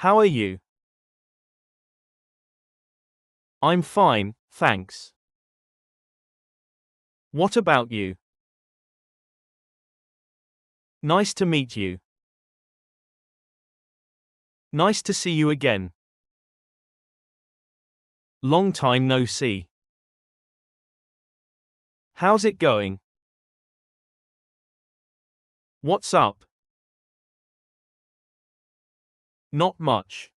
How are you? I'm fine, thanks. What about you? Nice to meet you. Nice to see you again. Long time no see. How's it going? What's up? Not much.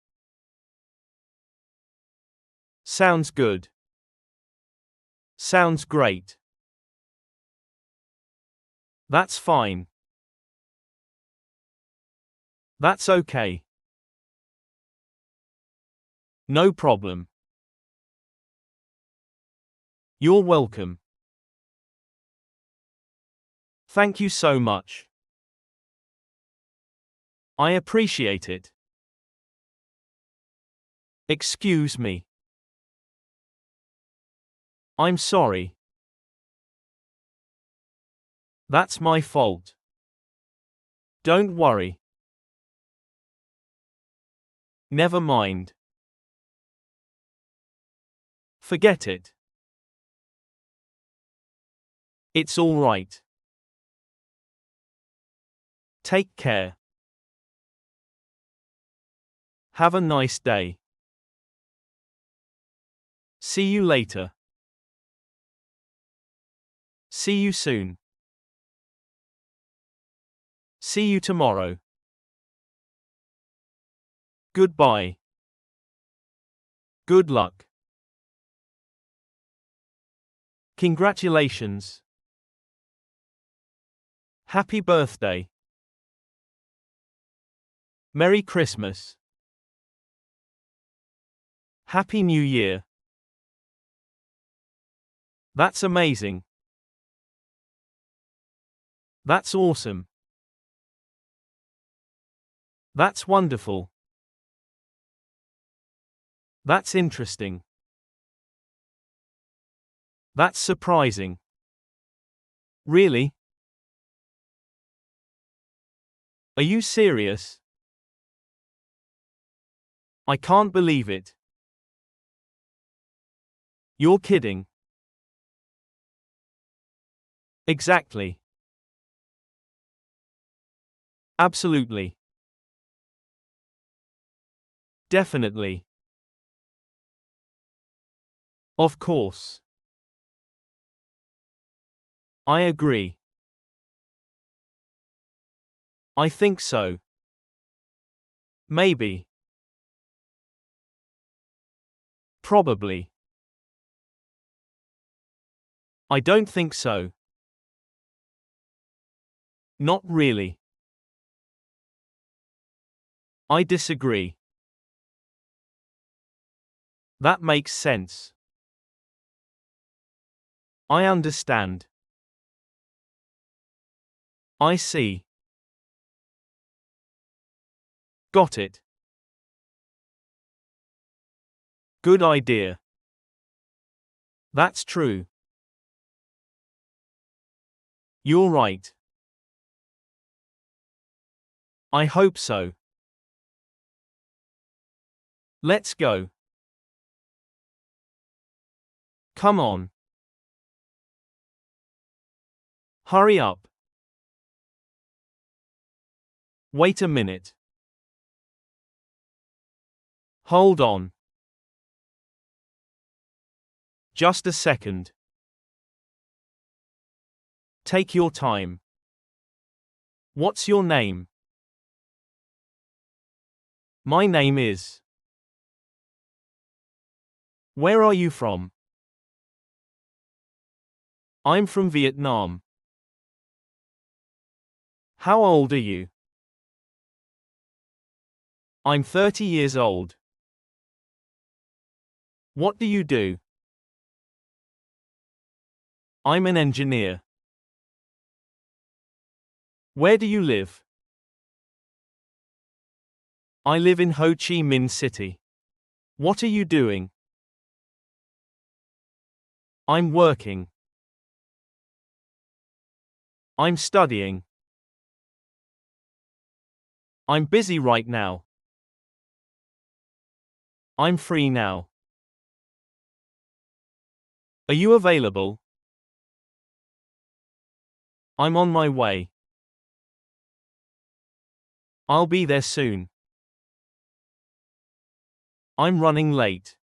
Sounds good. Sounds great. That's fine. That's okay. No problem. You're welcome. Thank you so much. I appreciate it. Excuse me. I'm sorry. That's my fault. Don't worry. Never mind. Forget it. It's all right. Take care. Have a nice day. See you later. See you soon. See you tomorrow. Goodbye. Good luck. Congratulations. Happy birthday. Merry Christmas. Happy New Year. That's amazing. That's awesome. That's wonderful. That's interesting. That's surprising. Really? Are you serious? I can't believe it. You're kidding. Exactly. Absolutely. Definitely. Of course. I agree. I think so. Maybe. Probably. I don't think so. Not really. I disagree. That makes sense. I understand. I see. Got it. Good idea. That's true. You're right. I hope so. Let's go. Come on. Hurry up. Wait a minute. Hold on. Just a second. Take your time. What's your name? My name is. Where are you from? I'm from Vietnam. How old are you? I'm 30 years old. What do you do? I'm an engineer. Where do you live? I live in Ho Chi Minh City. What are you doing? I'm working. I'm studying. I'm busy right now. I'm free now. Are you available? I'm on my way. I'll be there soon. I'm running late.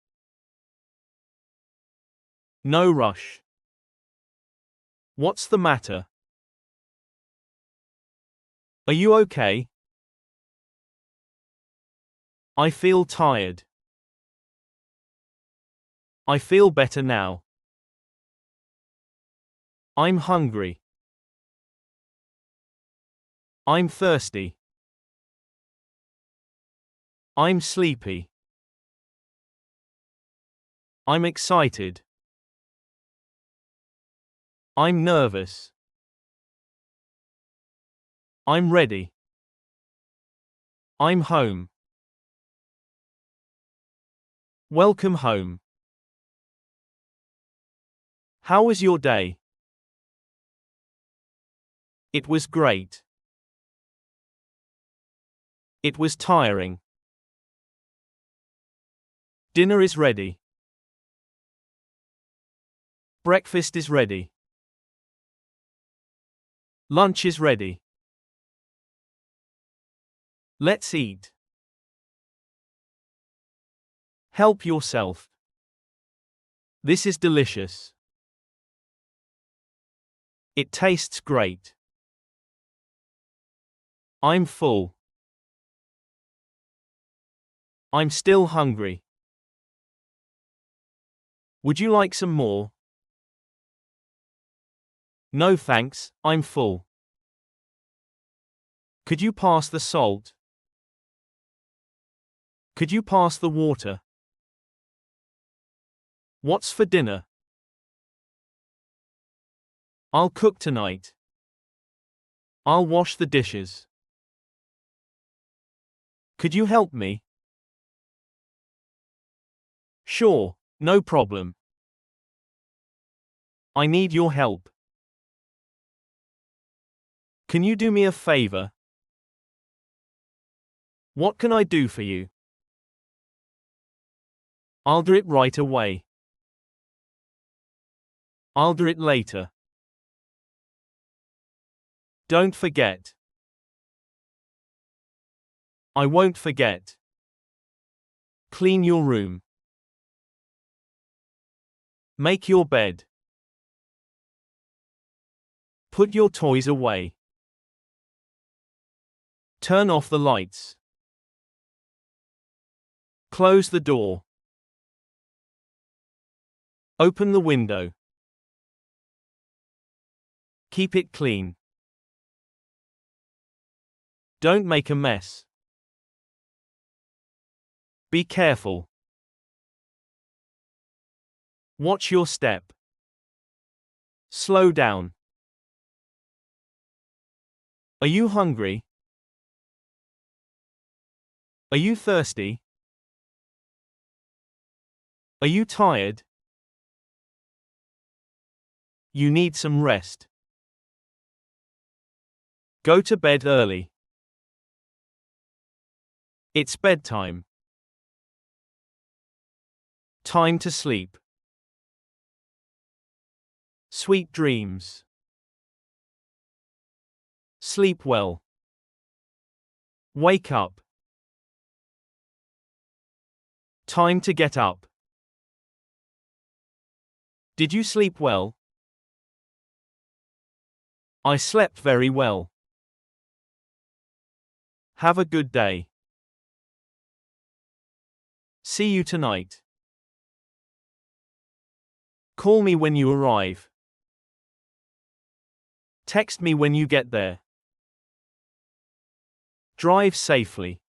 No rush. What's the matter? Are you okay? I feel tired. I feel better now. I'm hungry. I'm thirsty. I'm sleepy. I'm excited. I'm nervous. I'm ready. I'm home. Welcome home. How was your day? It was great. It was tiring. Dinner is ready. Breakfast is ready. Lunch is ready. Let's eat. Help yourself. This is delicious. It tastes great. I'm full. I'm still hungry. Would you like some more? No thanks, I'm full. Could you pass the salt? Could you pass the water? What's for dinner? I'll cook tonight. I'll wash the dishes. Could you help me? Sure, no problem. I need your help. Can you do me a favor? What can I do for you? I'll do it right away. I'll do it later. Don't forget. I won't forget. Clean your room. Make your bed. Put your toys away. Turn off the lights. Close the door. Open the window. Keep it clean. Don't make a mess. Be careful. Watch your step. Slow down. Are you hungry? Are you thirsty? Are you tired? You need some rest. Go to bed early. It's bedtime. Time to sleep. Sweet dreams. Sleep well. Wake up. Time to get up. Did you sleep well? I slept very well. Have a good day. See you tonight. Call me when you arrive. Text me when you get there. Drive safely.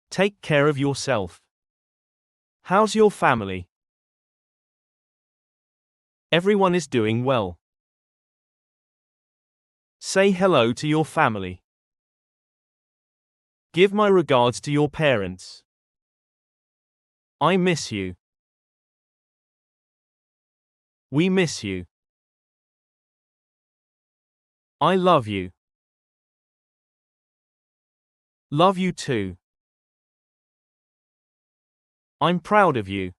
Take care of yourself. How's your family? Everyone is doing well. Say hello to your family. Give my regards to your parents. I miss you. We miss you. I love you. Love you too. I'm proud of you.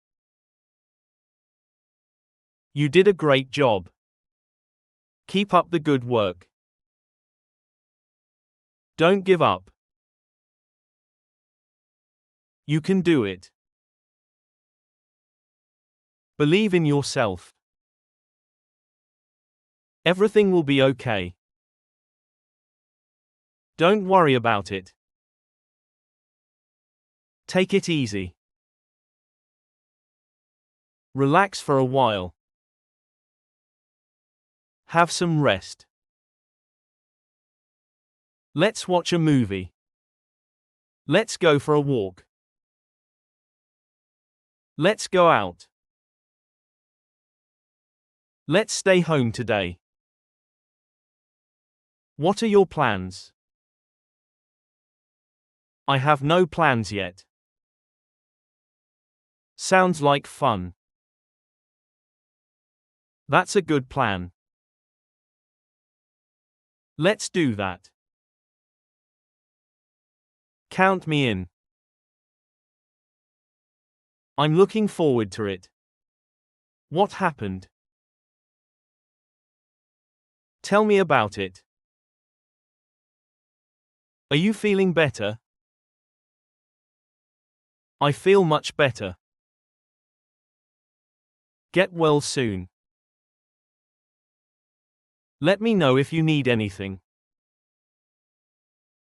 You did a great job. Keep up the good work. Don't give up. You can do it. Believe in yourself. Everything will be okay. Don't worry about it. Take it easy. Relax for a while. Have some rest. Let's watch a movie. Let's go for a walk. Let's go out. Let's stay home today. What are your plans? I have no plans yet. Sounds like fun. That's a good plan. Let's do that. Count me in. I'm looking forward to it. What happened? Tell me about it. Are you feeling better? I feel much better. Get well soon. Let me know if you need anything.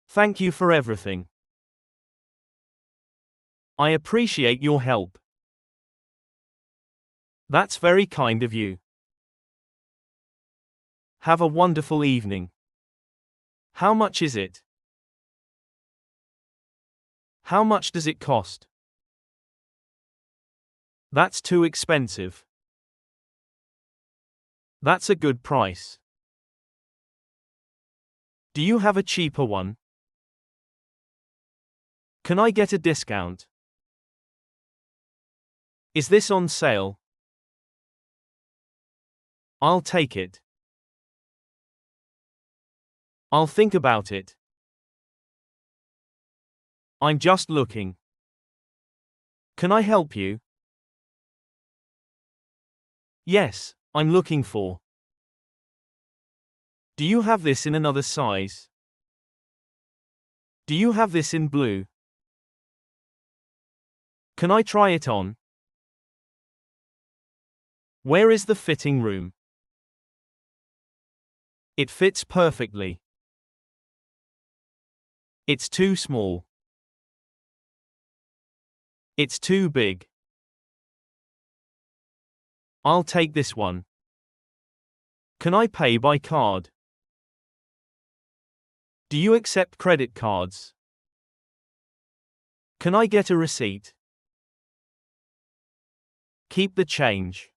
Thank you for everything. I appreciate your help. That's very kind of you. Have a wonderful evening. How much is it? How much does it cost? That's too expensive. That's a good price. Do you have a cheaper one? Can I get a discount? Is this on sale? I'll take it. I'll think about it. I'm just looking. Can I help you? Yes, I'm looking for. Do you have this in another size? Do you have this in blue? Can I try it on? Where is the fitting room? It fits perfectly. It's too small. It's too big. I'll take this one. Can I pay by card? Do you accept credit cards? Can I get a receipt? Keep the change.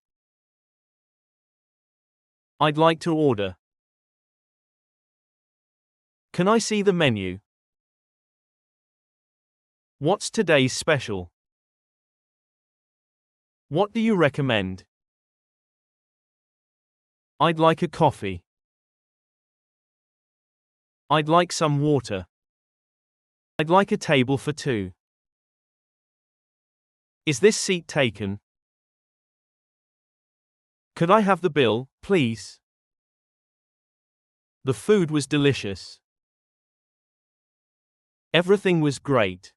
I'd like to order. Can I see the menu? What's today's special? What do you recommend? I'd like a coffee. I'd like some water. I'd like a table for two. Is this seat taken? Could I have the bill, please? The food was delicious. Everything was great.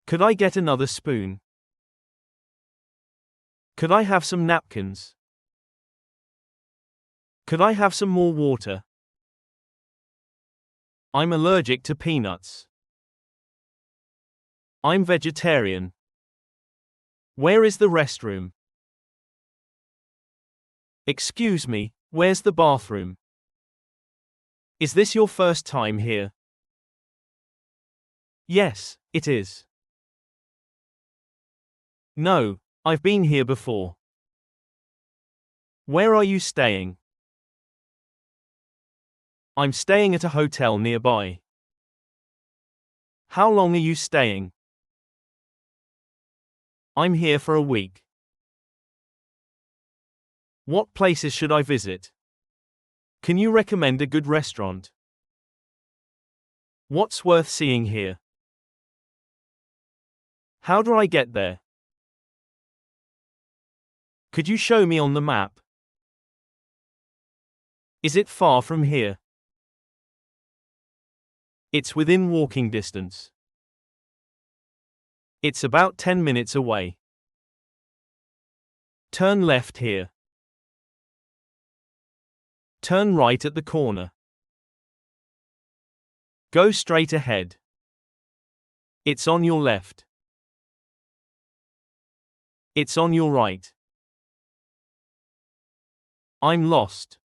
Could I get another spoon? Could I have some napkins? Could I have some more water? I'm allergic to peanuts. I'm vegetarian. Where is the restroom? Excuse me, where's the bathroom? Is this your first time here? Yes, it is. No, I've been here before. Where are you staying? I'm staying at a hotel nearby. How long are you staying? I'm here for a week. What places should I visit? Can you recommend a good restaurant? What's worth seeing here? How do I get there? Could you show me on the map? Is it far from here? It's within walking distance. It's about 10 minutes away. Turn left here. Turn right at the corner. Go straight ahead. It's on your left. It's on your right. I'm lost.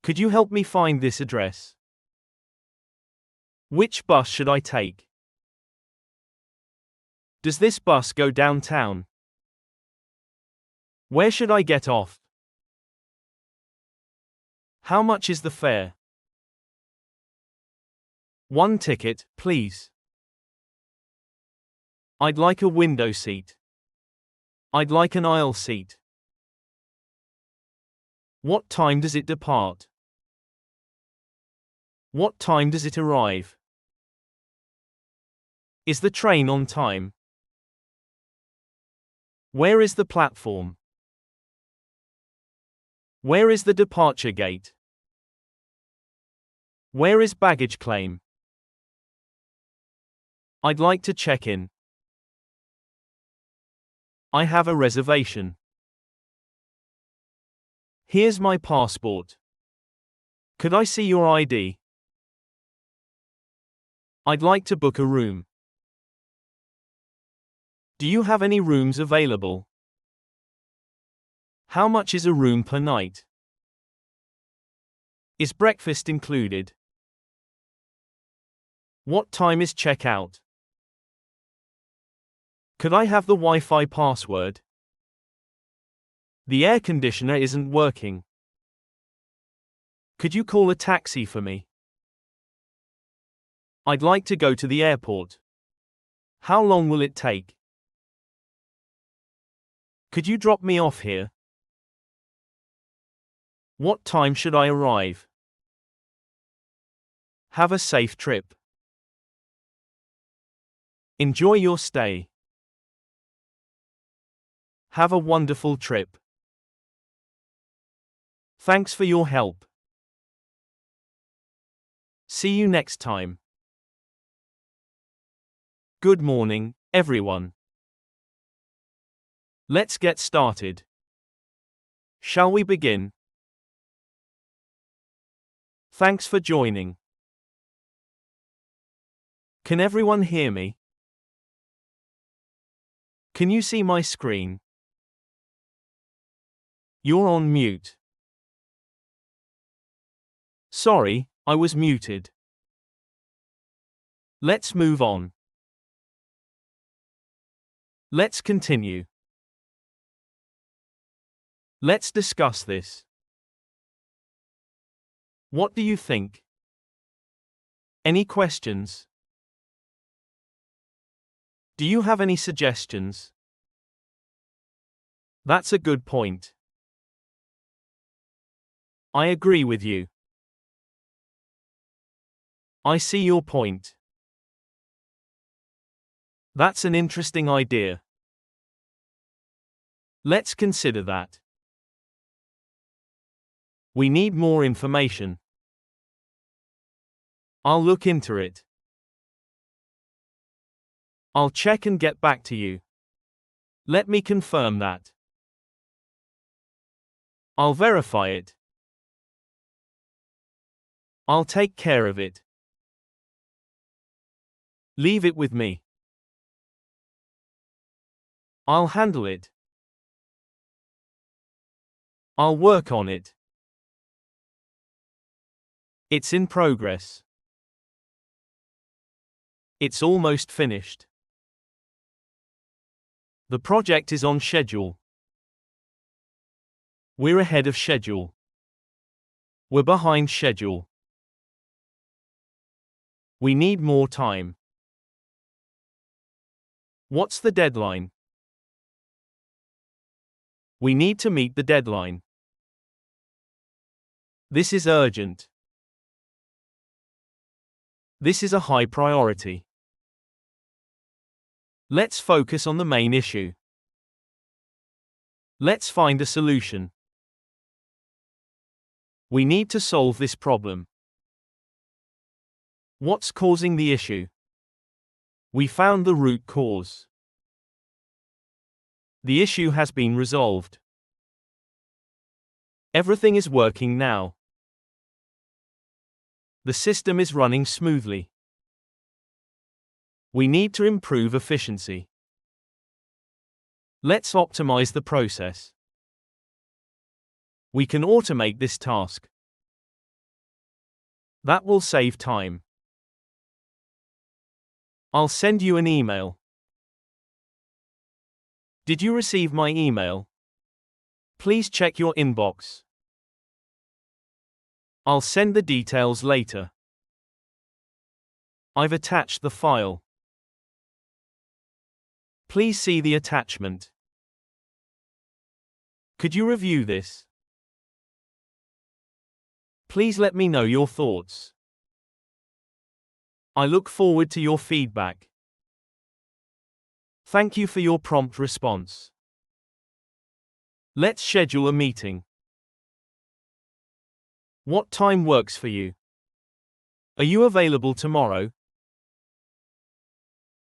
Could you help me find this address? Which bus should I take? Does this bus go downtown? Where should I get off? How much is the fare? One ticket, please. I'd like a window seat. I'd like an aisle seat. What time does it depart? What time does it arrive? Is the train on time? Where is the platform? Where is the departure gate? Where is baggage claim? I'd like to check in. I have a reservation. Here's my passport. Could I see your ID? I'd like to book a room. Do you have any rooms available? How much is a room per night? Is breakfast included? What time is check-out? Could I have the Wi-Fi password? The air conditioner isn't working. Could you call a taxi for me? I'd like to go to the airport. How long will it take? Could you drop me off here? What time should I arrive? Have a safe trip. Enjoy your stay. Have a wonderful trip. Thanks for your help. See you next time. Good morning, everyone. Let's get started. Shall we begin? Thanks for joining. Can everyone hear me? Can you see my screen? You're on mute. Sorry, I was muted. Let's move on. Let's continue. Let's discuss this. What do you think? Any questions? Do you have any suggestions? That's a good point. I agree with you. I see your point. That's an interesting idea. Let's consider that. We need more information. I'll look into it. I'll check and get back to you. Let me confirm that. I'll verify it. I'll take care of it. Leave it with me. I'll handle it. I'll work on it. It's in progress. It's almost finished. The project is on schedule. We're ahead of schedule. We're behind schedule. We need more time. What's the deadline? We need to meet the deadline. This is urgent. This is a high priority. Let's focus on the main issue. Let's find a solution. We need to solve this problem. What's causing the issue? We found the root cause. The issue has been resolved. Everything is working now. The system is running smoothly. We need to improve efficiency. Let's optimize the process. We can automate this task. That will save time. I'll send you an email. Did you receive my email? Please check your inbox. I'll send the details later. I've attached the file. Please see the attachment. Could you review this? Please let me know your thoughts. I look forward to your feedback. Thank you for your prompt response. Let's schedule a meeting. What time works for you? Are you available tomorrow?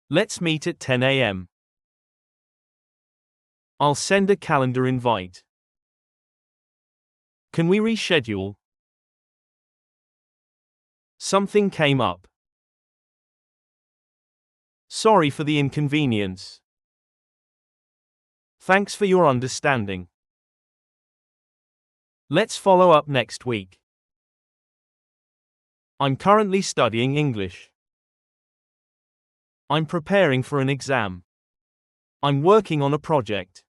Let's meet at 10 a.m. I'll send a calendar invite. Can we reschedule? Something came up. Sorry for the inconvenience. Thanks for your understanding. Let's follow up next week. I'm currently studying English. I'm preparing for an exam. I'm working on a project.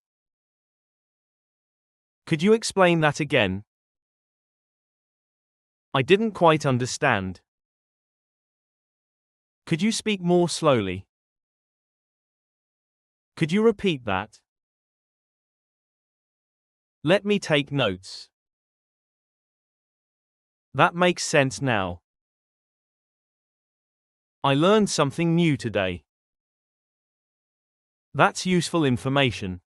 Could you explain that again? I didn't quite understand. Could you speak more slowly? Could you repeat that? Let me take notes. That makes sense now. I learned something new today. That's useful information.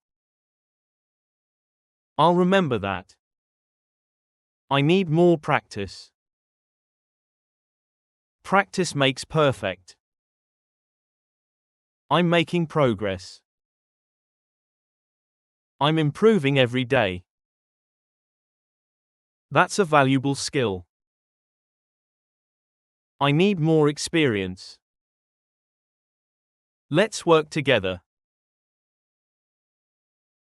I'll remember that. I need more practice. Practice makes perfect. I'm making progress. I'm improving every day. That's a valuable skill. I need more experience. Let's work together.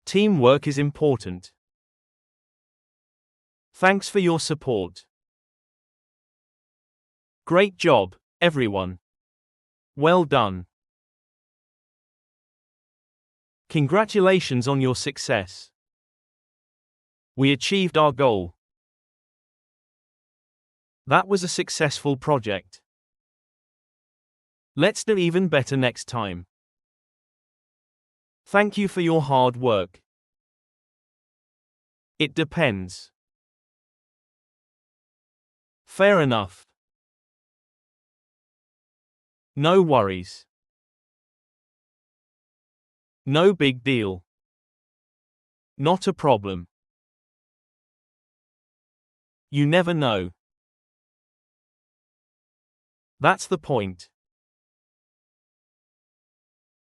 Teamwork is important. Thanks for your support. Great job, everyone. Well done. Congratulations on your success. We achieved our goal. That was a successful project. Let's do even better next time. Thank you for your hard work. It depends. Fair enough. No worries. No big deal. Not a problem. You never know. That's the point.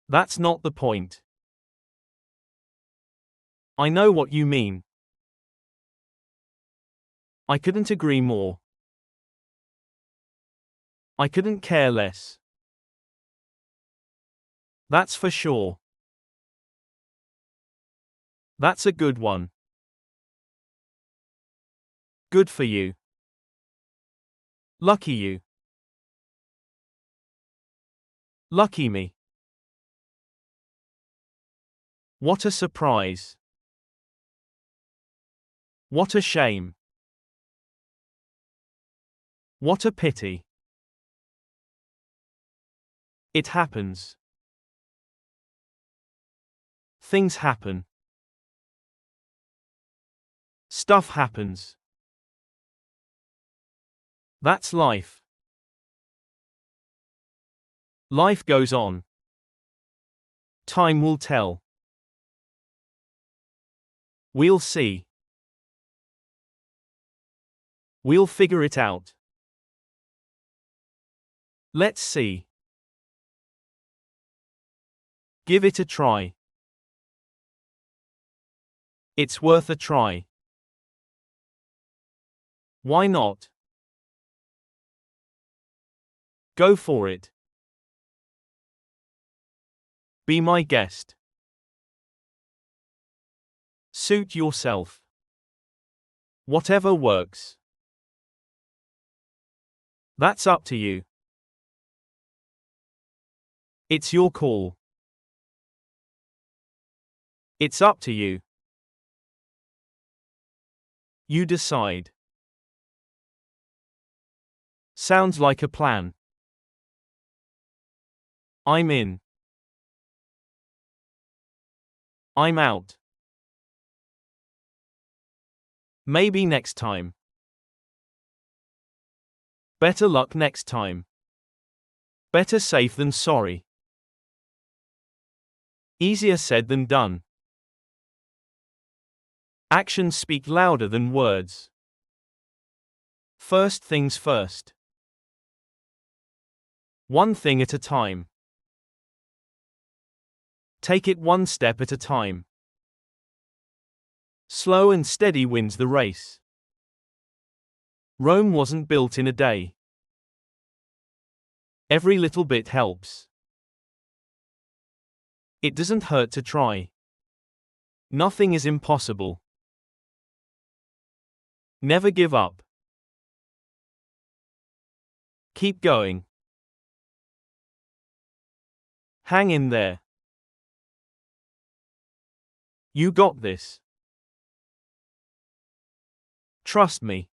That's not the point. I know what you mean. I couldn't agree more. I couldn't care less. That's for sure. That's a good one. Good for you. Lucky you. Lucky me. What a surprise. What a shame. What a pity. It happens. Things happen. Stuff happens. That's life. Life goes on. Time will tell. We'll see. We'll figure it out. Let's see. Give it a try. It's worth a try. Why not? Go for it. Be my guest. Suit yourself. Whatever works. That's up to you. It's your call. It's up to you. You decide. Sounds like a plan. I'm in. I'm out. Maybe next time. Better luck next time. Better safe than sorry. Easier said than done. Actions speak louder than words. First things first. One thing at a time. Take it one step at a time. Slow and steady wins the race. Rome wasn't built in a day. Every little bit helps. It doesn't hurt to try. Nothing is impossible. Never give up. Keep going. Hang in there. You got this. Trust me.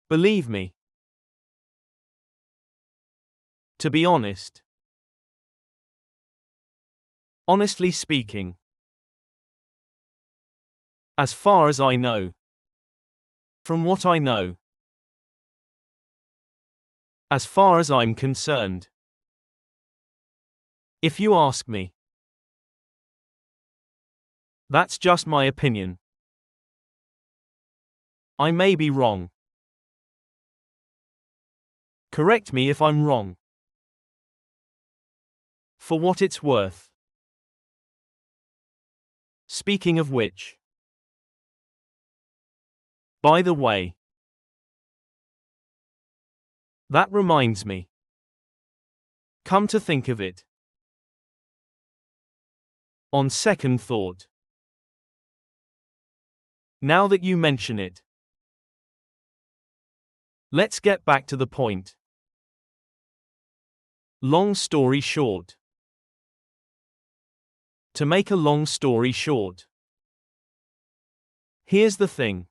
Believe me. To be honest. Honestly speaking. As far as I know. From what I know. As far as I'm concerned. If you ask me. That's just my opinion. I may be wrong. Correct me if I'm wrong. For what it's worth. Speaking of which. By the way. That reminds me. Come to think of it. On second thought. Now that you mention it. Let's get back to the point. Long story short. To make a long story short. Here's the thing.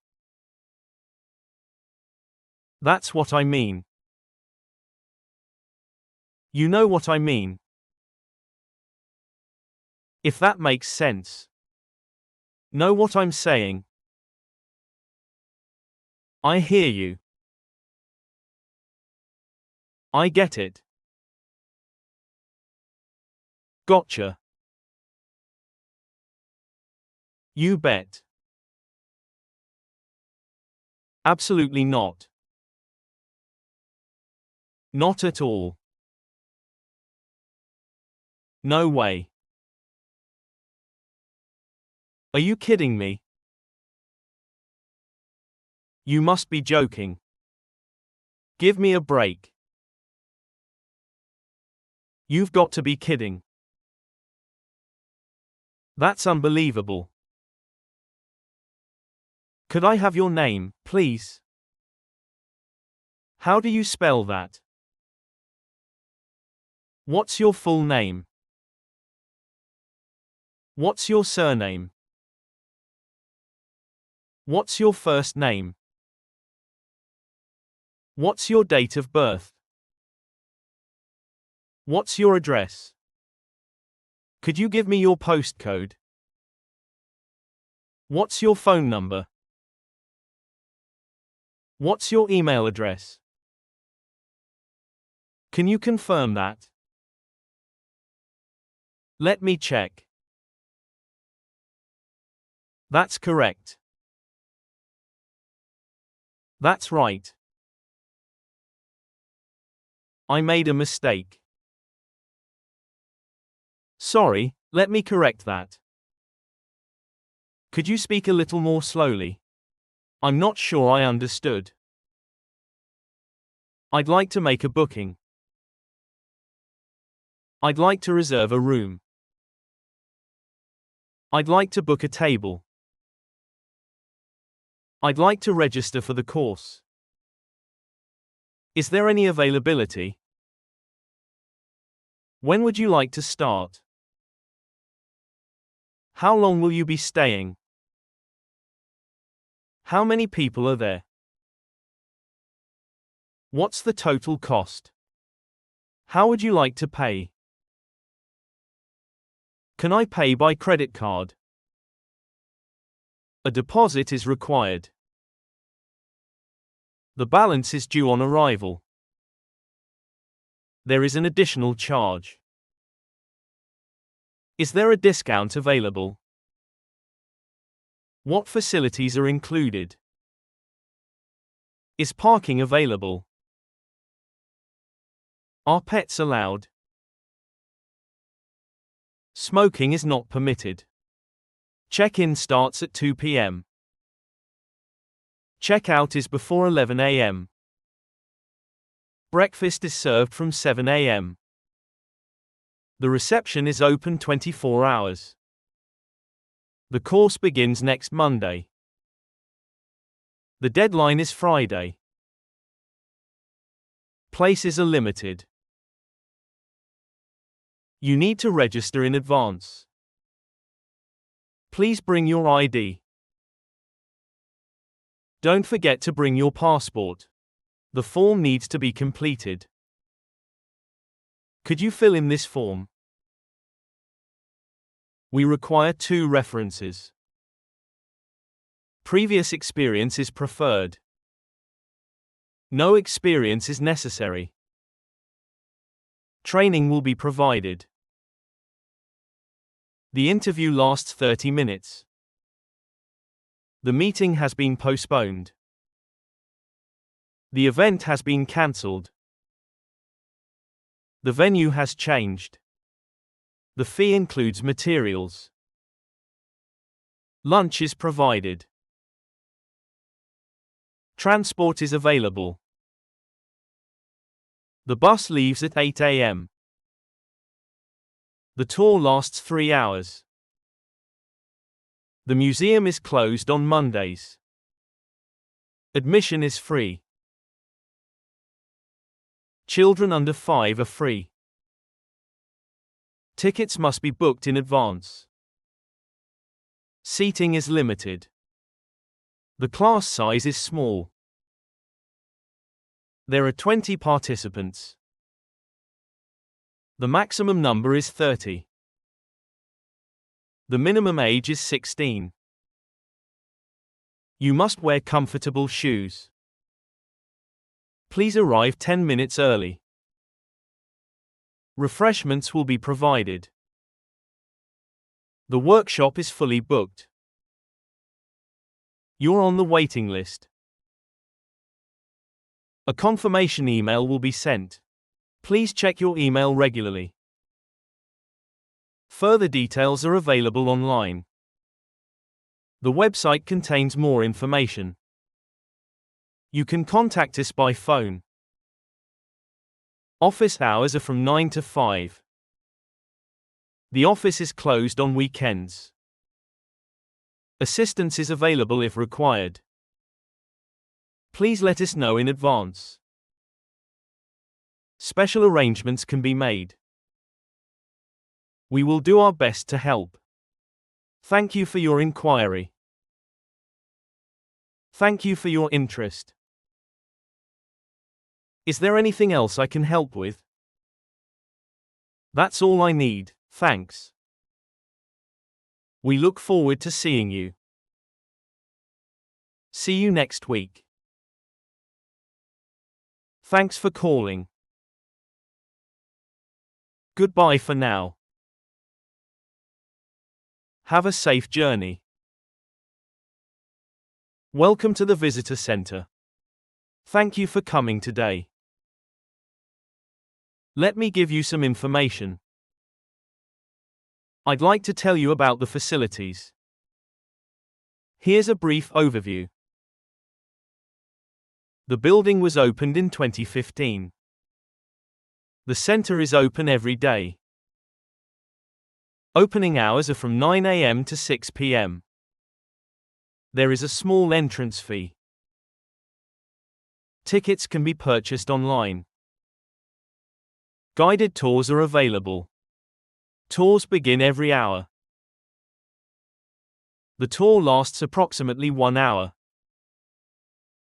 That's what I mean. You know what I mean. If that makes sense. Know what I'm saying. I hear you. I get it. Gotcha. You bet. Absolutely not. Not at all. No way. Are you kidding me? You must be joking. Give me a break. You've got to be kidding. That's unbelievable. Could I have your name, please? How do you spell that? What's your full name? What's your surname? What's your first name? What's your date of birth? What's your address? Could you give me your postcode? What's your phone number? What's your email address? Can you confirm that? Let me check. That's correct. That's right. I made a mistake. Sorry, let me correct that. Could you speak a little more slowly? I'm not sure I understood. I'd like to make a booking. I'd like to reserve a room. I'd like to book a table. I'd like to register for the course. Is there any availability? When would you like to start? How long will you be staying? How many people are there? What's the total cost? How would you like to pay? Can I pay by credit card? A deposit is required. The balance is due on arrival. There is an additional charge. Is there a discount available? What facilities are included? Is parking available? Are pets allowed? Smoking is not permitted. Check-in starts at 2 p.m. Check-out is before 11 a.m. Breakfast is served from 7 a.m. The reception is open 24 hours. The course begins next Monday. The deadline is Friday. Places are limited. You need to register in advance. Please bring your ID. Don't forget to bring your passport. The form needs to be completed. Could you fill in this form? We require 2 references. Previous experience is preferred. No experience is necessary. Training will be provided. The interview lasts 30 minutes. The meeting has been postponed. The event has been cancelled. The venue has changed. The fee includes materials. Lunch is provided. Transport is available. The bus leaves at 8 a.m. The tour lasts 3 hours. The museum is closed on Mondays. Admission is free. Children under 5 are free. Tickets must be booked in advance. Seating is limited. The class size is small. There are 20 participants. The maximum number is 30. The minimum age is 16. You must wear comfortable shoes. Please arrive 10 minutes early. Refreshments will be provided. The workshop is fully booked. You're on the waiting list. A confirmation email will be sent. Please check your email regularly. Further details are available online. The website contains more information. You can contact us by phone. Office hours are from 9 to 5. The office is closed on weekends. Assistance is available if required. Please let us know in advance. Special arrangements can be made. We will do our best to help. Thank you for your inquiry. Thank you for your interest. Is there anything else I can help with? That's all I need, thanks. We look forward to seeing you. See you next week. Thanks for calling. Goodbye for now. Have a safe journey. Welcome to the visitor center. Thank you for coming today. Let me give you some information. I'd like to tell you about the facilities. Here's a brief overview. The building was opened in 2015. The center is open every day. Opening hours are from 9 a.m. to 6 p.m. There is a small entrance fee. Tickets can be purchased online. Guided tours are available. Tours begin every hour. The tour lasts approximately 1 hour.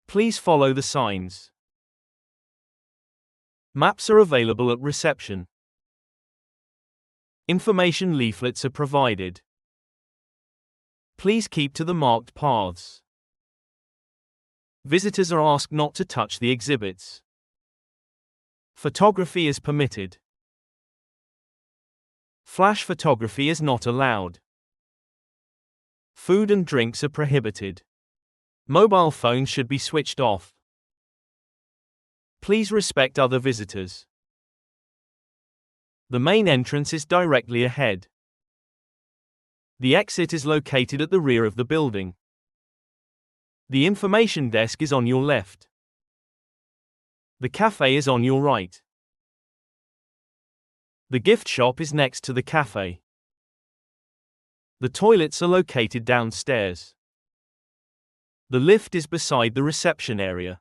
Please follow the signs. Maps are available at reception. Information leaflets are provided. Please keep to the marked paths. Visitors are asked not to touch the exhibits. Photography is permitted. Flash photography is not allowed. Food and drinks are prohibited. Mobile phones should be switched off. Please respect other visitors. The main entrance is directly ahead. The exit is located at the rear of the building. The information desk is on your left. The cafe is on your right. The gift shop is next to the cafe. The toilets are located downstairs. The lift is beside the reception area.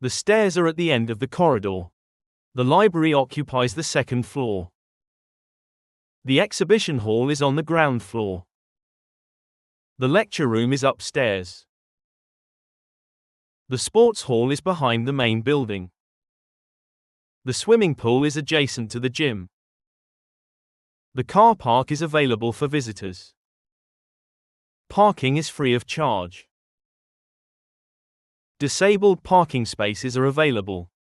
The stairs are at the end of the corridor. The library occupies the second floor. The exhibition hall is on the ground floor. The lecture room is upstairs. The sports hall is behind the main building. The swimming pool is adjacent to the gym. The car park is available for visitors. Parking is free of charge. Disabled parking spaces are available.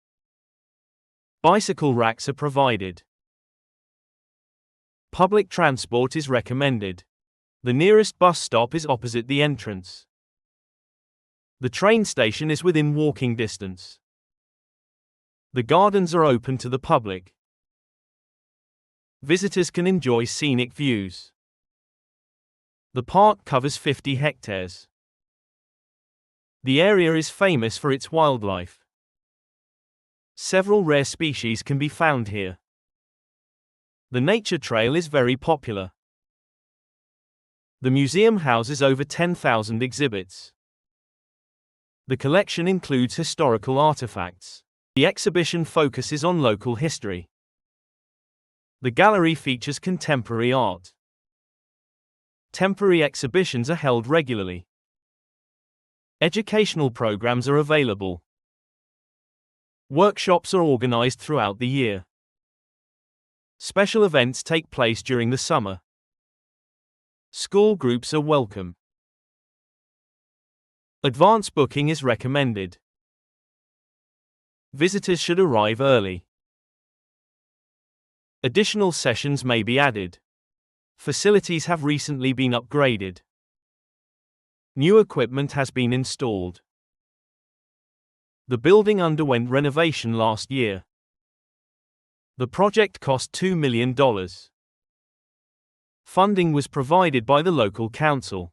Bicycle racks are provided. Public transport is recommended. The nearest bus stop is opposite the entrance. The train station is within walking distance. The gardens are open to the public. Visitors can enjoy scenic views. The park covers 50 hectares. The area is famous for its wildlife. Several rare species can be found here. The nature trail is very popular. The museum houses over 10,000 exhibits. The collection includes historical artifacts. The exhibition focuses on local history. The gallery features contemporary art. Temporary exhibitions are held regularly. Educational programs are available. Workshops are organized throughout the year. Special events take place during the summer. School groups are welcome. Advance booking is recommended. Visitors should arrive early. Additional sessions may be added. Facilities have recently been upgraded. New equipment has been installed. The building underwent renovation last year. The project cost $2 million. Funding was provided by the local council.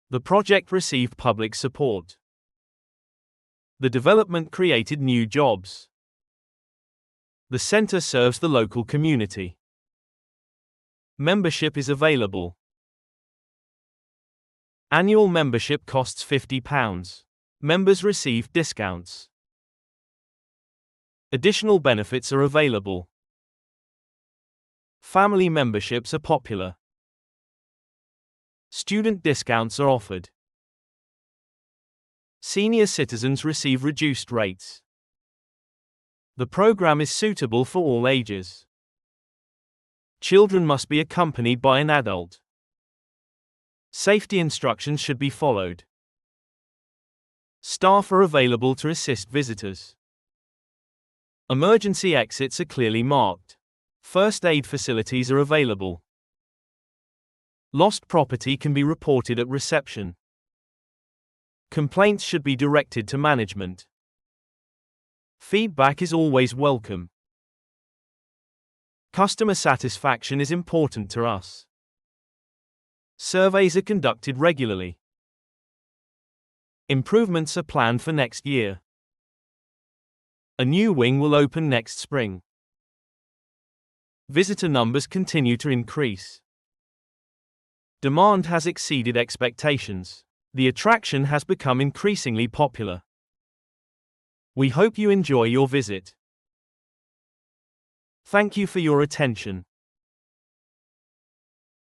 The project received public support. The development created new jobs. The center serves the local community. Membership is available. Annual membership costs £50. Members receive discounts. Additional benefits are available. Family memberships are popular. Student discounts are offered. Senior citizens receive reduced rates. The program is suitable for all ages. Children must be accompanied by an adult. Safety instructions should be followed. Staff are available to assist visitors. Emergency exits are clearly marked. First aid facilities are available. Lost property can be reported at reception. Complaints should be directed to management. Feedback is always welcome. Customer satisfaction is important to us. Surveys are conducted regularly. Improvements are planned for next year. A new wing will open next spring. Visitor numbers continue to increase. Demand has exceeded expectations. The attraction has become increasingly popular. We hope you enjoy your visit. Thank you for your attention.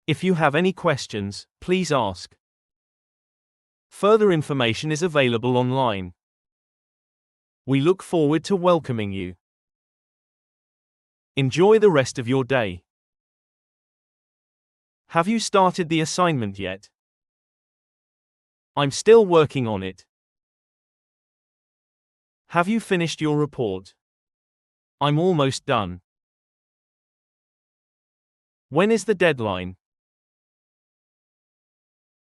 If you have any questions, please ask. Further information is available online. We look forward to welcoming you. Enjoy the rest of your day. Have you started the assignment yet? I'm still working on it. Have you finished your report? I'm almost done. When is the deadline?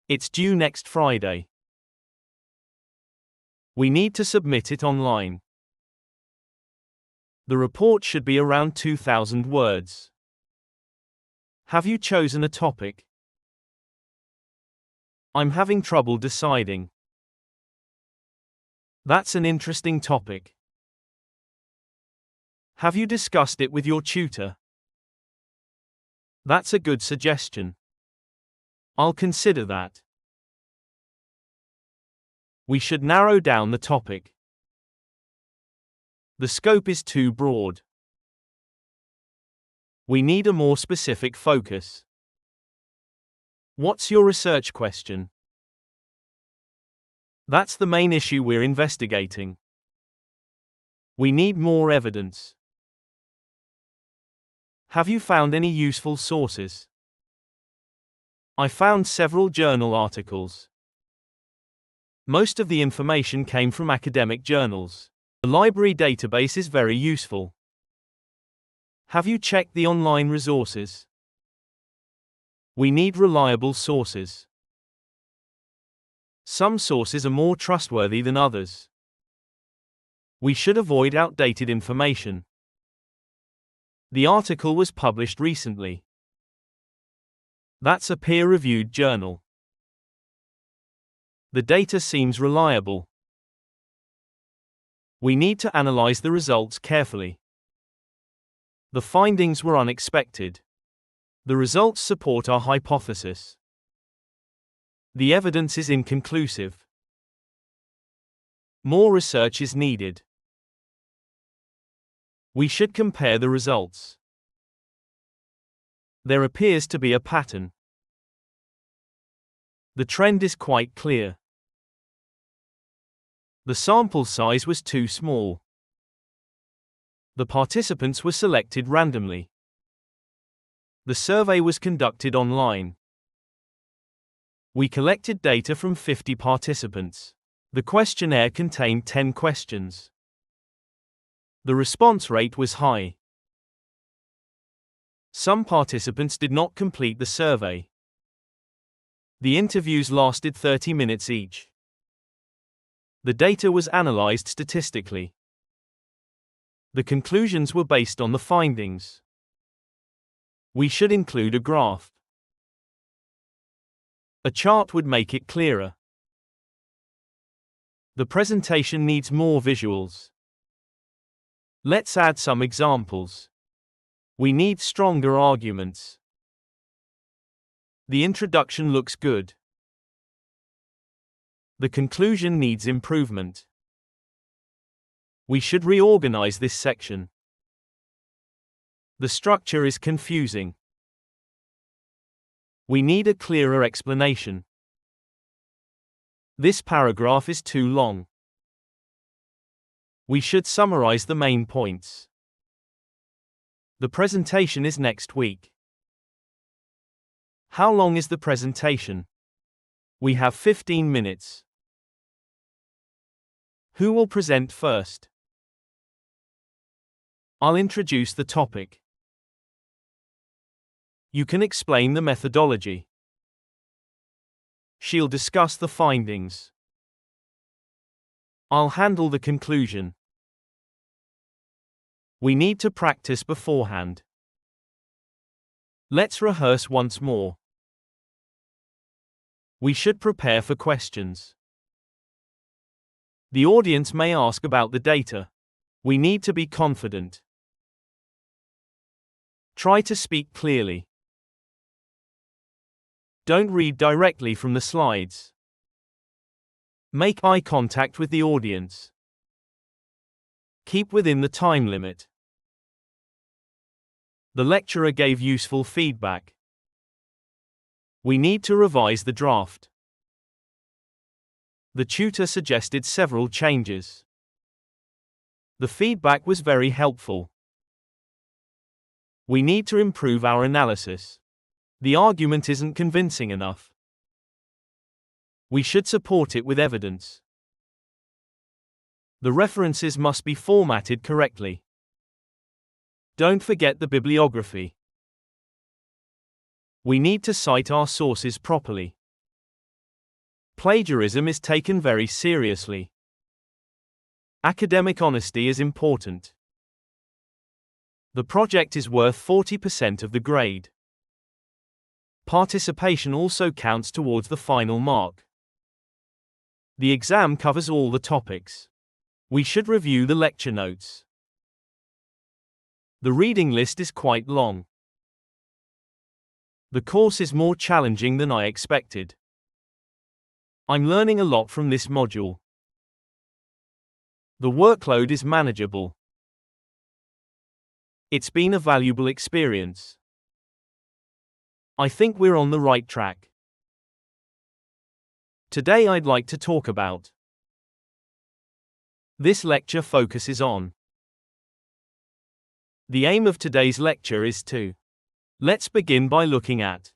It's due next Friday. We need to submit it online. The report should be around 2,000 words. Have you chosen a topic? I'm having trouble deciding. That's an interesting topic. Have you discussed it with your tutor? That's a good suggestion. I'll consider that. We should narrow down the topic. The scope is too broad. We need a more specific focus. What's your research question? That's the main issue we're investigating. We need more evidence. Have you found any useful sources? I found several journal articles. Most of the information came from academic journals. The library database is very useful. Have you checked the online resources? We need reliable sources. Some sources are more trustworthy than others. We should avoid outdated information. The article was published recently. That's a peer-reviewed journal. The data seems reliable. We need to analyze the results carefully. The findings were unexpected. The results support our hypothesis. The evidence is inconclusive. More research is needed. We should compare the results. There appears to be a pattern. The trend is quite clear. The sample size was too small. The participants were selected randomly. The survey was conducted online. We collected data from 50 participants. The questionnaire contained 10 questions. The response rate was high. Some participants did not complete the survey. The interviews lasted 30 minutes each. The data was analyzed statistically. The conclusions were based on the findings. We should include a graph. A chart would make it clearer. The presentation needs more visuals. Let's add some examples. We need stronger arguments. The introduction looks good. The conclusion needs improvement. We should reorganize this section. The structure is confusing. We need a clearer explanation. This paragraph is too long. We should summarize the main points. The presentation is next week. How long is the presentation? We have 15 minutes. Who will present first? I'll introduce the topic. You can explain the methodology. She'll discuss the findings. I'll handle the conclusion. We need to practice beforehand. Let's rehearse once more. We should prepare for questions. The audience may ask about the data. We need to be confident. Try to speak clearly. Don't read directly from the slides. Make eye contact with the audience. Keep within the time limit. The lecturer gave useful feedback. We need to revise the draft. The tutor suggested several changes. The feedback was very helpful. We need to improve our analysis. The argument isn't convincing enough. We should support it with evidence. The references must be formatted correctly. Don't forget the bibliography. We need to cite our sources properly. Plagiarism is taken very seriously. Academic honesty is important. The project is worth 40% of the grade. Participation also counts towards the final mark. The exam covers all the topics. We should review the lecture notes. The reading list is quite long. The course is more challenging than I expected. I'm learning a lot from this module. The workload is manageable. It's been a valuable experience. I think we're on the right track. Today I'd like to talk about. This lecture focuses on. The aim of today's lecture is to. Let's begin by looking at.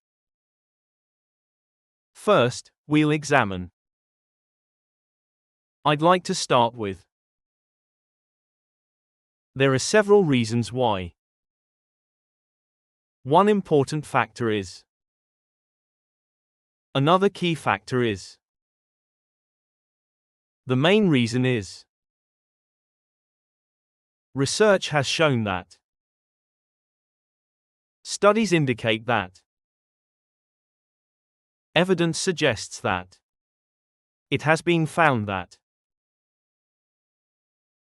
First, we'll examine. I'd like to start with. There are several reasons why. One important factor is. Another key factor is. The main reason is. Research has shown that. Studies indicate that. Evidence suggests that. It has been found that.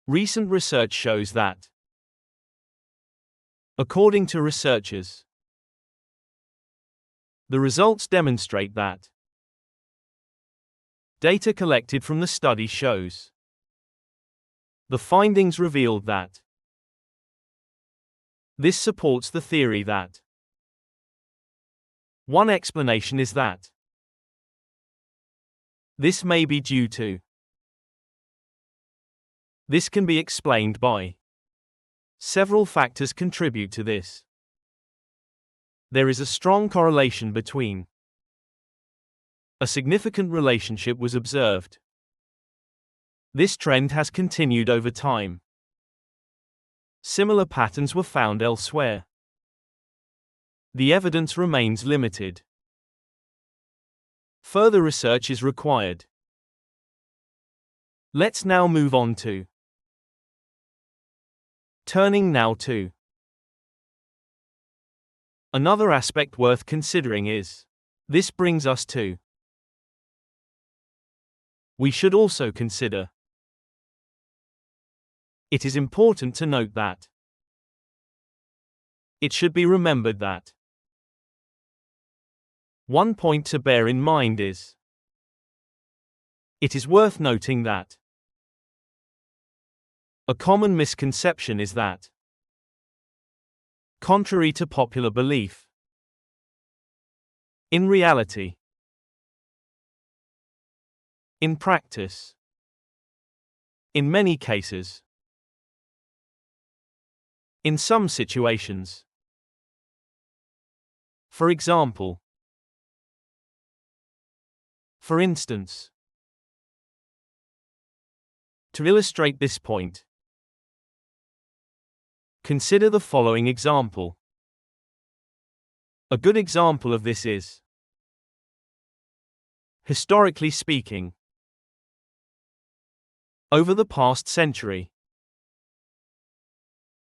Recent research shows that. According to researchers. The results demonstrate that. Data collected from the study shows. The findings revealed that. This supports the theory that. One explanation is that. This may be due to. This can be explained by. Several factors contribute to this. There is a strong correlation between. A significant relationship was observed. This trend has continued over time. Similar patterns were found elsewhere. The evidence remains limited. Further research is required. Let's now move on to. Turning now to. Another aspect worth considering is. This brings us to. We should also consider. It is important to note that. It should be remembered that. One point to bear in mind is. It is worth noting that. A common misconception is that. Contrary to popular belief. In reality. In practice. In many cases. In some situations. For example. For instance. To illustrate this point. Consider the following example. A good example of this is. Historically speaking. Over the past century.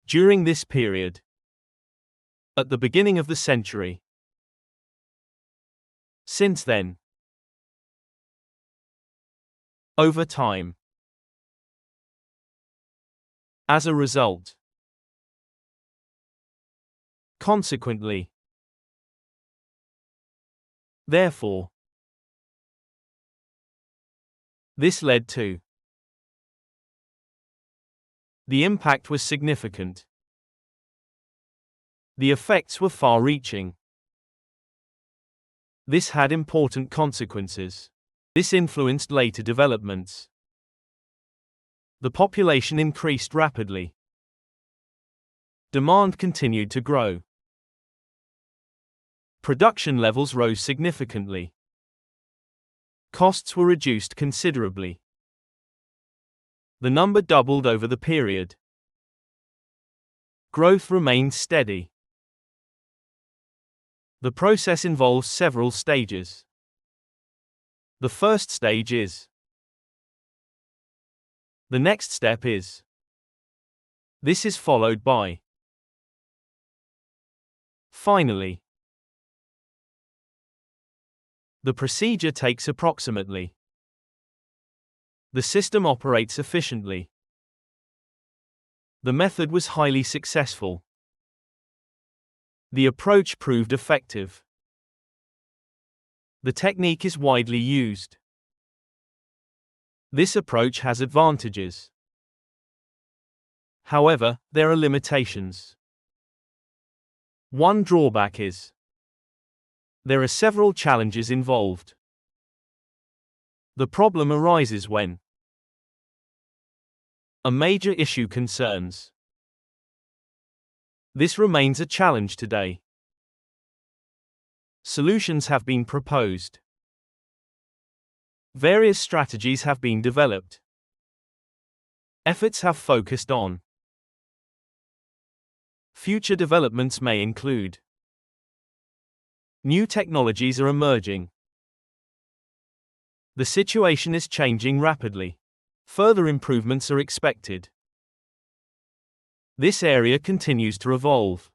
During this period. At the beginning of the century. Since then. Over time. As a result. Consequently. Therefore. This led to. The impact was significant. The effects were far-reaching. This had important consequences. This influenced later developments. The population increased rapidly. Demand continued to grow. Production levels rose significantly. Costs were reduced considerably. The number doubled over the period. Growth remained steady. The process involves several stages. The first stage is. The next step is. This is followed by. Finally. The procedure takes approximately. The system operates efficiently. The method was highly successful. The approach proved effective. The technique is widely used. This approach has advantages. However, there are limitations. One drawback is. There are several challenges involved. The problem arises when a major issue concerns. This remains a challenge today. Solutions have been proposed. Various strategies have been developed. Efforts have focused on. Future developments may include. New technologies are emerging. The situation is changing rapidly. Further improvements are expected. This area continues to evolve.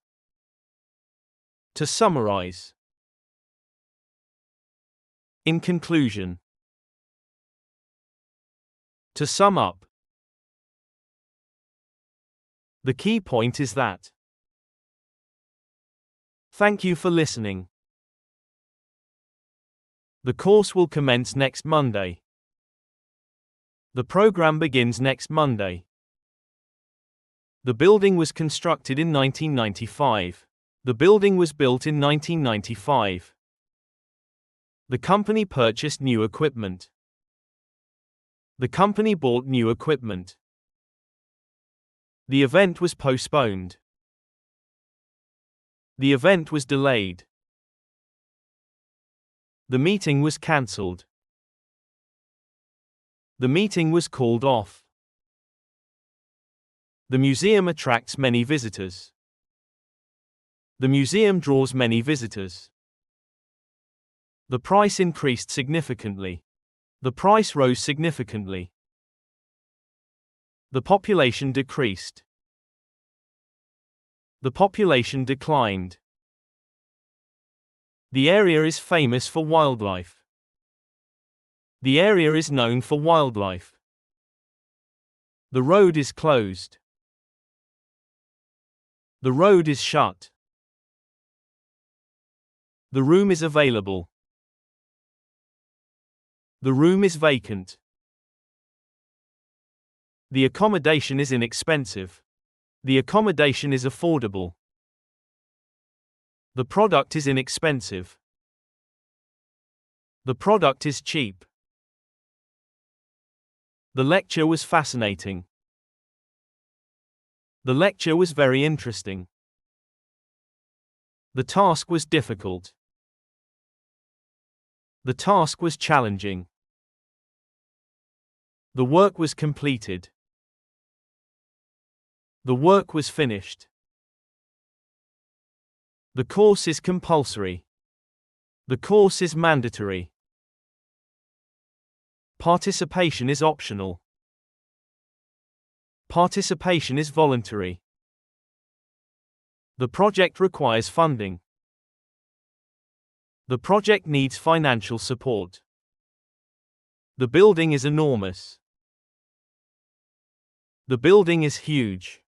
To summarize. In conclusion. To sum up. The key point is that. Thank you for listening. The course will commence next Monday. The program begins next Monday. The building was constructed in 1995. The building was built in 1995. The company purchased new equipment. The company bought new equipment. The event was postponed. The event was delayed. The meeting was cancelled. The meeting was called off. The museum attracts many visitors. The museum draws many visitors. The price increased significantly. The price rose significantly. The population decreased. The population declined. The area is famous for wildlife. The area is known for wildlife. The road is closed. The road is shut. The room is available. The room is vacant. The accommodation is inexpensive. The accommodation is affordable. The product is inexpensive. The product is cheap. The lecture was fascinating. The lecture was very interesting. The task was difficult. The task was challenging. The work was completed. The work was finished. The course is compulsory. The course is mandatory. Participation is optional. Participation is voluntary. The project requires funding. The project needs financial support. The building is enormous. The building is huge.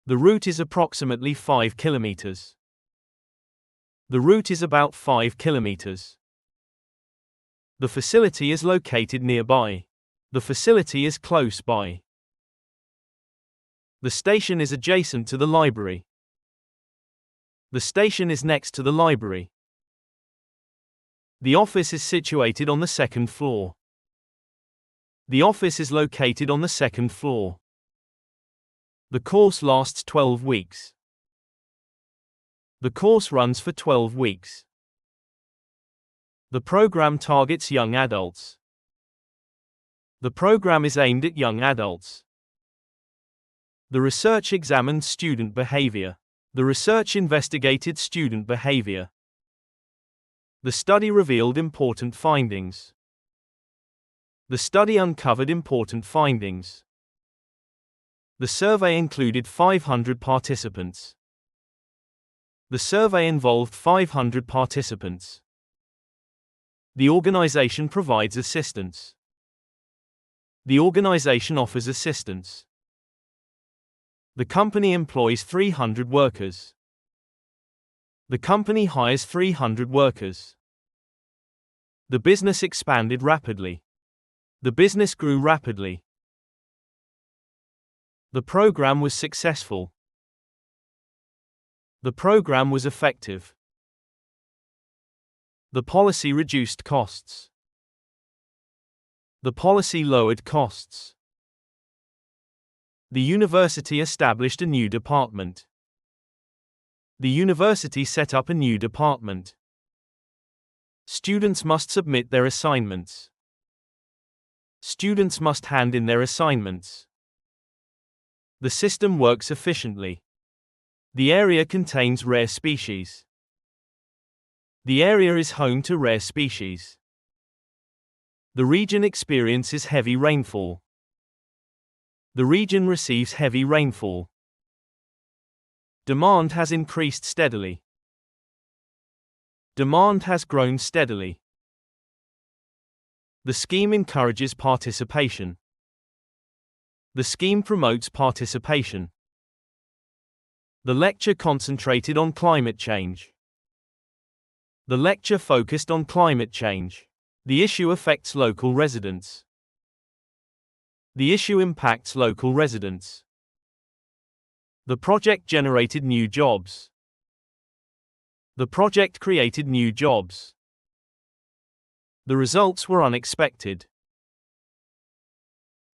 The route is approximately 5 kilometers. The route is about 5 kilometers. The facility is located nearby. The facility is close by. The station is adjacent to the library. The station is next to the library. The office is situated on the second floor. The office is located on the second floor. The course lasts 12 weeks. The course runs for 12 weeks. The program targets young adults. The program is aimed at young adults. The research examined student behavior. The research investigated student behavior. The study revealed important findings. The study uncovered important findings. The survey included 500 participants. The survey involved 500 participants. The organization provides assistance. The organization offers assistance. The company employs 300 workers. The company hires 300 workers. The business expanded rapidly. The business grew rapidly. The program was successful. The program was effective. The policy reduced costs. The policy lowered costs. The university established a new department. The university set up a new department. Students must submit their assignments. Students must hand in their assignments. The system works efficiently. The area contains rare species. The area is home to rare species. The region experiences heavy rainfall. The region receives heavy rainfall. Demand has increased steadily. Demand has grown steadily. The scheme encourages participation. The scheme promotes participation. The lecture concentrated on climate change. The lecture focused on climate change. The issue affects local residents. The issue impacts local residents. The project generated new jobs. The project created new jobs. The results were unexpected.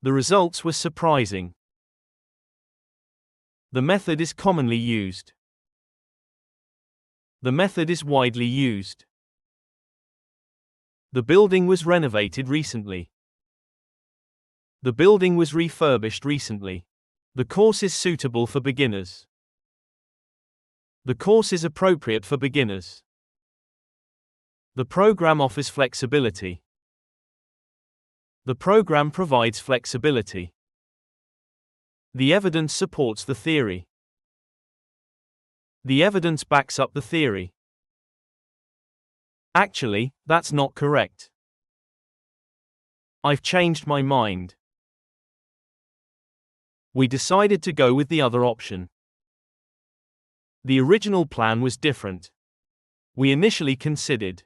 The results were surprising. The method is commonly used. The method is widely used. The building was renovated recently. The building was refurbished recently. The course is suitable for beginners. The course is appropriate for beginners. The program offers flexibility. The program provides flexibility. The evidence supports the theory. The evidence backs up the theory. Actually, that's not correct. I've changed my mind. We decided to go with the other option. The original plan was different. We initially considered.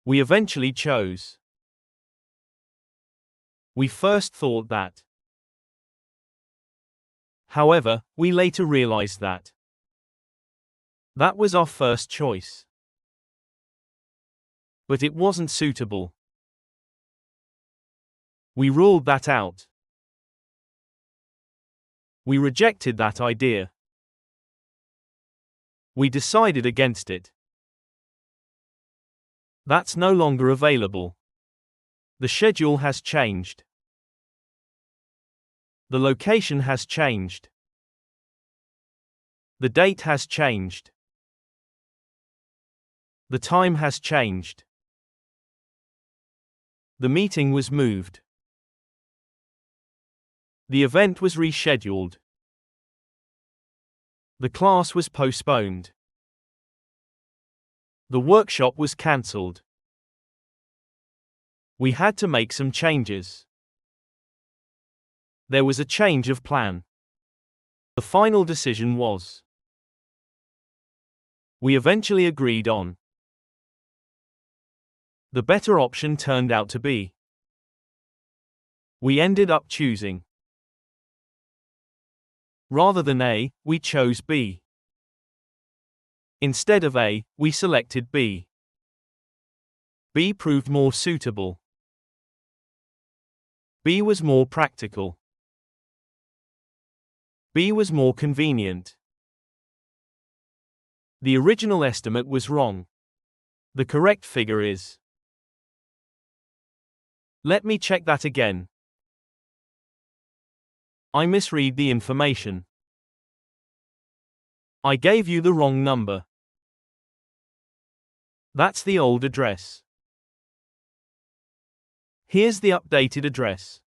We eventually chose. We first thought that. However, we later realized that. That was our first choice. But it wasn't suitable. We ruled that out. We rejected that idea. We decided against it. That's no longer available. The schedule has changed. The location has changed. The date has changed. The time has changed. The meeting was moved. The event was rescheduled. The class was postponed. The workshop was cancelled. We had to make some changes. There was a change of plan. The final decision was. We eventually agreed on. The better option turned out to be. We ended up choosing. Rather than A, we chose B. Instead of A, we selected B. B proved more suitable. B was more practical. B was more convenient. The original estimate was wrong. The correct figure is. Let me check that again. I misread the information. I gave you the wrong number. That's the old address. Here's the updated address.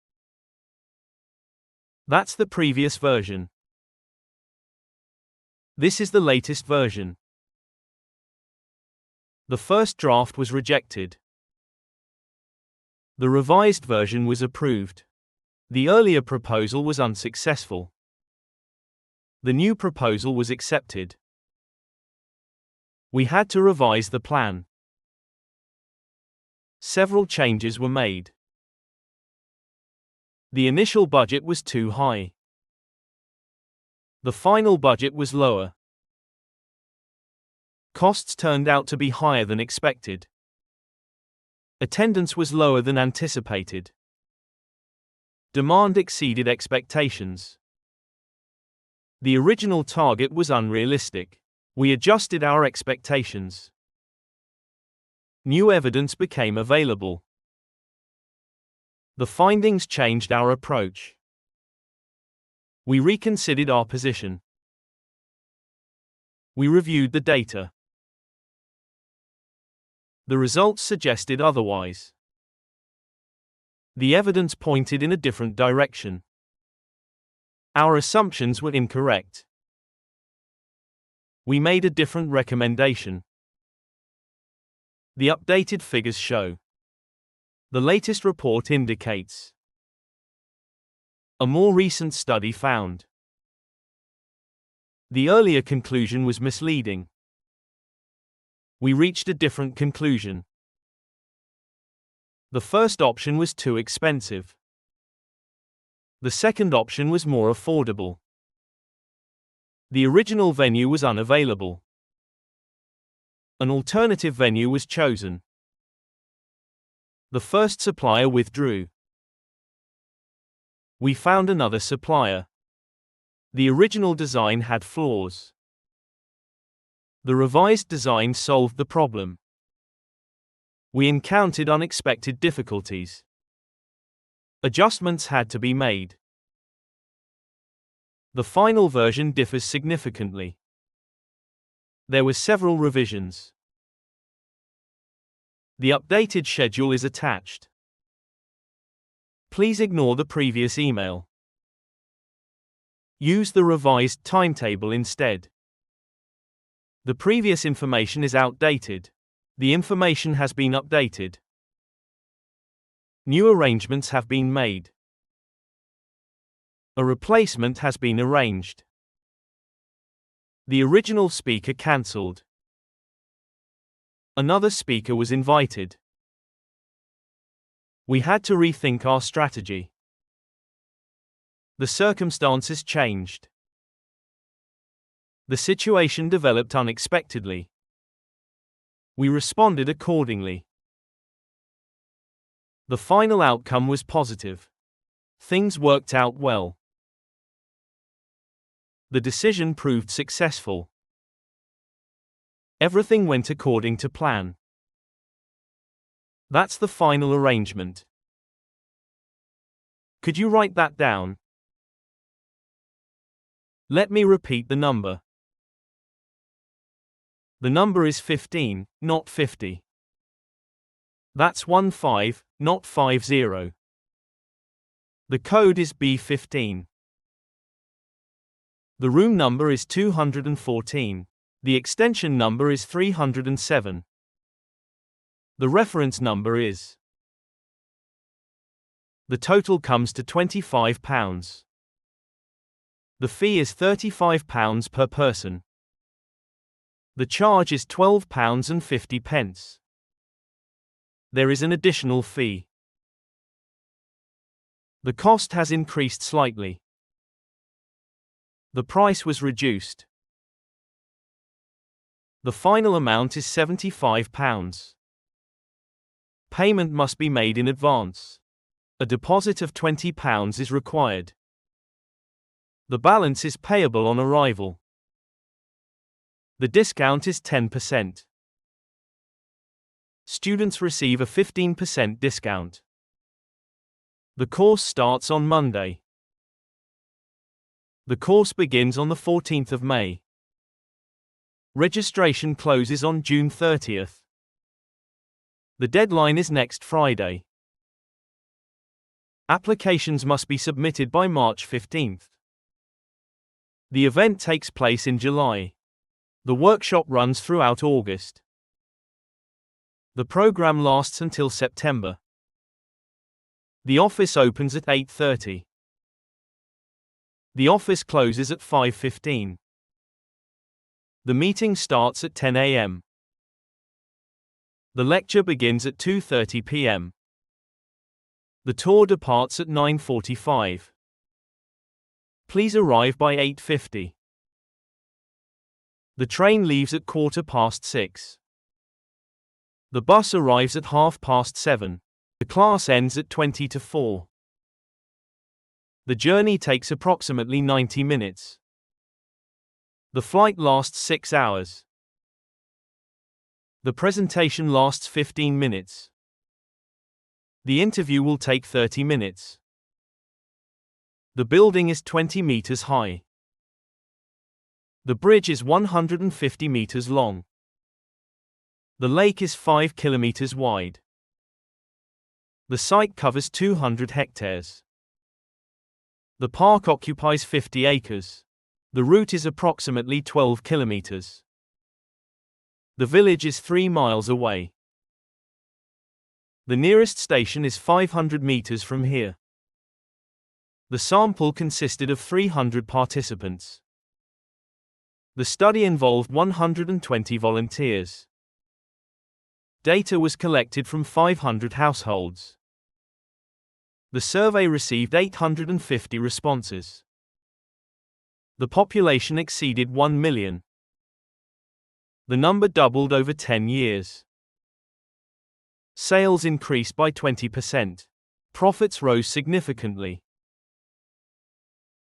That's the previous version. This is the latest version. The first draft was rejected. The revised version was approved. The earlier proposal was unsuccessful. The new proposal was accepted. We had to revise the plan. Several changes were made. The initial budget was too high. The final budget was lower. Costs turned out to be higher than expected. Attendance was lower than anticipated. Demand exceeded expectations. The original target was unrealistic. We adjusted our expectations. New evidence became available. The findings changed our approach. We reconsidered our position. We reviewed the data. The results suggested otherwise. The evidence pointed in a different direction. Our assumptions were incorrect. We made a different recommendation. The updated figures show. The latest report indicates. A more recent study found. The earlier conclusion was misleading. We reached a different conclusion. The first option was too expensive. The second option was more affordable. The original venue was unavailable. An alternative venue was chosen. The first supplier withdrew. We found another supplier. The original design had flaws. The revised design solved the problem. We encountered unexpected difficulties. Adjustments had to be made. The final version differs significantly. There were several revisions. The updated schedule is attached. Please ignore the previous email. Use the revised timetable instead. The previous information is outdated. The information has been updated. New arrangements have been made. A replacement has been arranged. The original speaker cancelled. Another speaker was invited. We had to rethink our strategy. The circumstances changed. The situation developed unexpectedly. We responded accordingly. The final outcome was positive. Things worked out well. The decision proved successful. Everything went according to plan. That's the final arrangement. Could you write that down? Let me repeat the number. The number is 15, not 50. That's 15, not 50. The code is B15. The room number is 214. The extension number is 307. The reference number is. The total comes to £25. The fee is £35 per person. The charge is £12.50. There is an additional fee. The cost has increased slightly. The price was reduced. The final amount is £75. Payment must be made in advance. A deposit of £20 is required. The balance is payable on arrival. The discount is 10%. Students receive a 15% discount. The course starts on Monday. The course begins on the 14th of May. Registration closes on June 30th. The deadline is next Friday. Applications must be submitted by March 15th. The event takes place in July. The workshop runs throughout August. The program lasts until September. The office opens at 8:30. The office closes at 5:15. The meeting starts at 10 a.m. The lecture begins at 2:30 p.m. The tour departs at 9:45. Please arrive by 8:50. The train leaves at 6:15. The bus arrives at 7:30. The class ends at 20 to 4. The journey takes approximately 90 minutes. The flight lasts 6 hours. The presentation lasts 15 minutes. The interview will take 30 minutes. The building is 20 meters high. The bridge is 150 meters long. The lake is 5 kilometers wide. The site covers 200 hectares. The park occupies 50 acres. The route is approximately 12 kilometers. The village is 3 miles away. The nearest station is 500 meters from here. The sample consisted of 300 participants. The study involved 120 volunteers. Data was collected from 500 households. The survey received 850 responses. The population exceeded 1 million. The number doubled over 10 years. Sales increased by 20%. Profits rose significantly.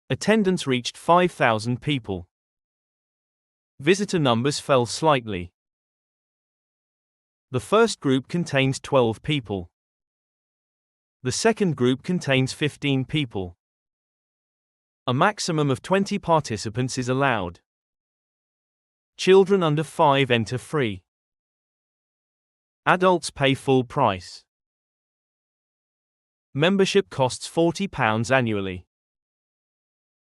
Attendance reached 5,000 people. Visitor numbers fell slightly. The first group contains 12 people. The second group contains 15 people. A maximum of 20 participants is allowed. Children under 5 enter free. Adults pay full price. Membership costs £40 annually.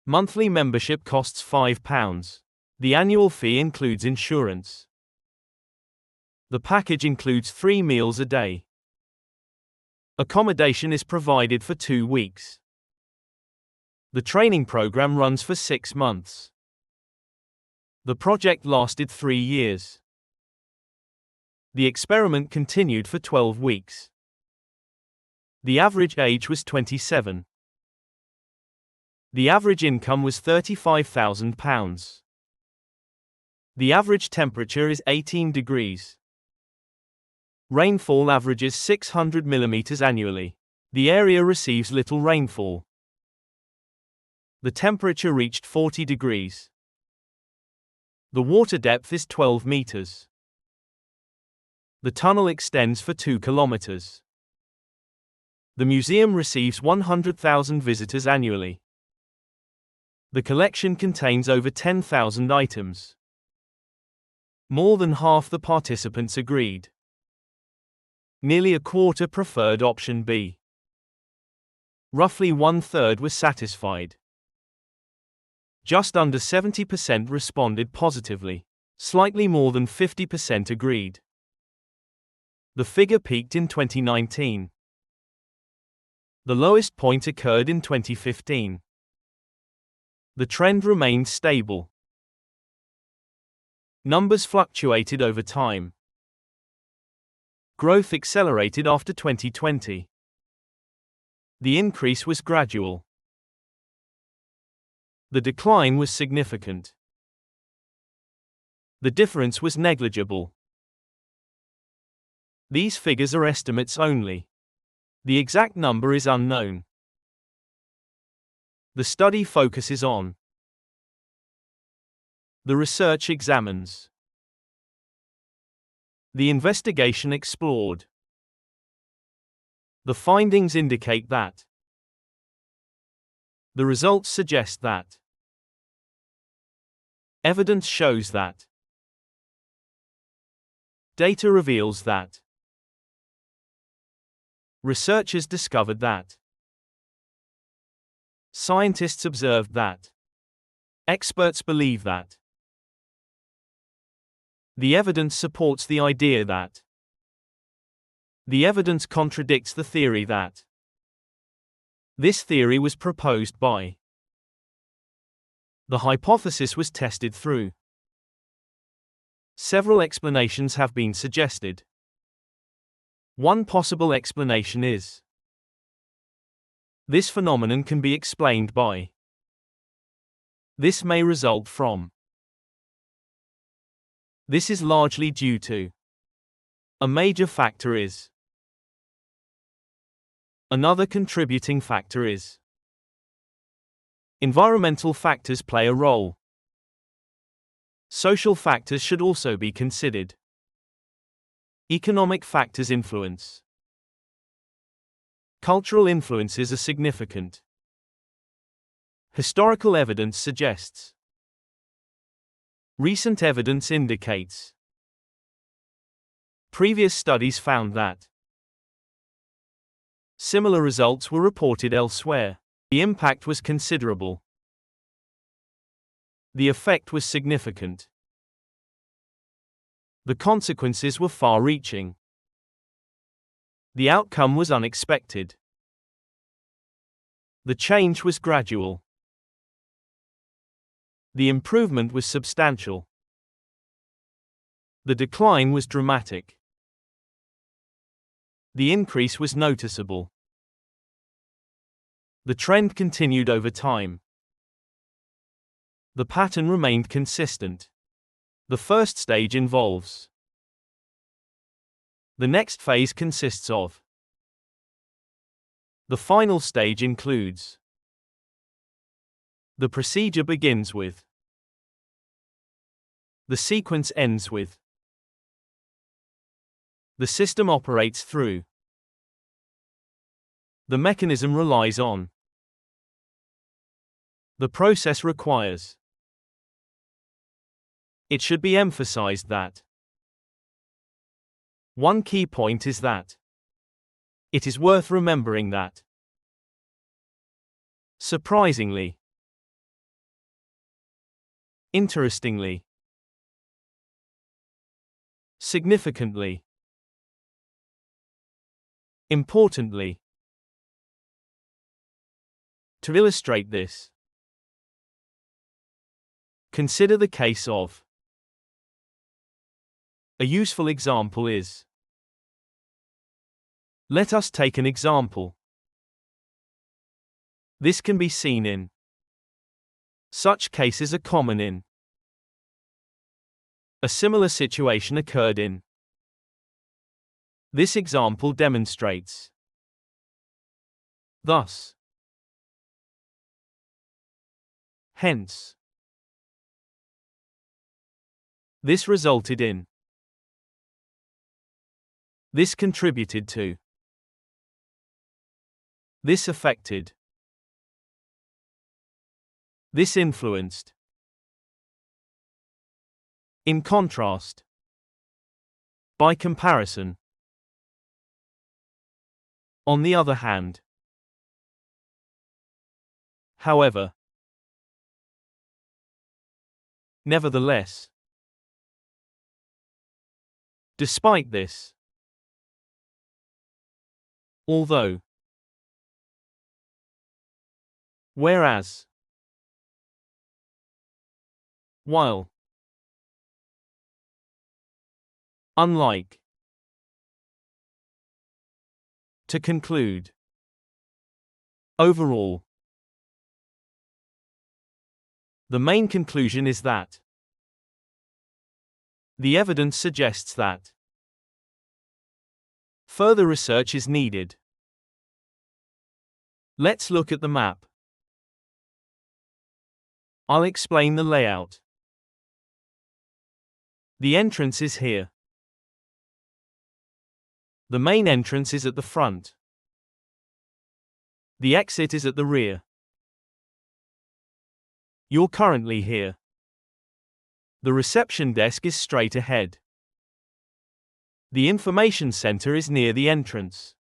Monthly membership costs £5. The annual fee includes insurance. The package includes 3 meals a day. Accommodation is provided for 2 weeks. The training program runs for 6 months. The project lasted 3 years. The experiment continued for 12 weeks. The average age was 27. The average income was £35,000. The average temperature is 18 degrees. Rainfall averages 600 mm annually. The area receives little rainfall. The temperature reached 40 degrees. The water depth is 12 meters. The tunnel extends for 2 kilometers. The museum receives 100,000 visitors annually. The collection contains over 10,000 items. More than half the participants agreed. Nearly a quarter preferred option B. Roughly 1/3 were satisfied. Just under 70% responded positively. Slightly more than 50% agreed. The figure peaked in 2019. The lowest point occurred in 2015. The trend remained stable. Numbers fluctuated over time. Growth accelerated after 2020. The increase was gradual. The decline was significant. The difference was negligible. These figures are estimates only. The exact number is unknown. The study focuses on. The research examines. The investigation explored. The findings indicate that. The results suggest that. Evidence shows that. Data reveals that. Researchers discovered that. Scientists observed that. Experts believe that. The evidence supports the idea that. The evidence contradicts the theory that. This theory was proposed by. The hypothesis was tested through. Several explanations have been suggested. One possible explanation is. This phenomenon can be explained by. This may result from. This is largely due to. A major factor is. Another contributing factor is. Environmental factors play a role. Social factors should also be considered. Economic factors influence. Cultural influences are significant. Historical evidence suggests. Recent evidence indicates. Previous studies found that. Similar results were reported elsewhere. The impact was considerable. The effect was significant. The consequences were far-reaching. The outcome was unexpected. The change was gradual. The improvement was substantial. The decline was dramatic. The increase was noticeable. The trend continued over time. The pattern remained consistent. The first stage involves. The next phase consists of. The final stage includes. The procedure begins with. The sequence ends with. The system operates through. The mechanism relies on. The process requires. It should be emphasized that. One key point is that. It is worth remembering that. Surprisingly. Interestingly. Significantly. Importantly. To illustrate this, consider the case of. A useful example is. Let us take an example. This can be seen in. Such cases are common in. A similar situation occurred in. This example demonstrates. Thus. Hence. This resulted in. This contributed to. This affected. This influenced. In contrast. By comparison. on the other hand. However, nevertheless, despite this, although, whereas, while, unlike. To conclude. Overall, the main conclusion is that the evidence suggests that further research is needed. Let's look at the map. I'll explain the layout. The entrance is here. The main entrance is at the front. The exit is at the rear. You're currently here. The reception desk is straight ahead. The information center is near the entrance.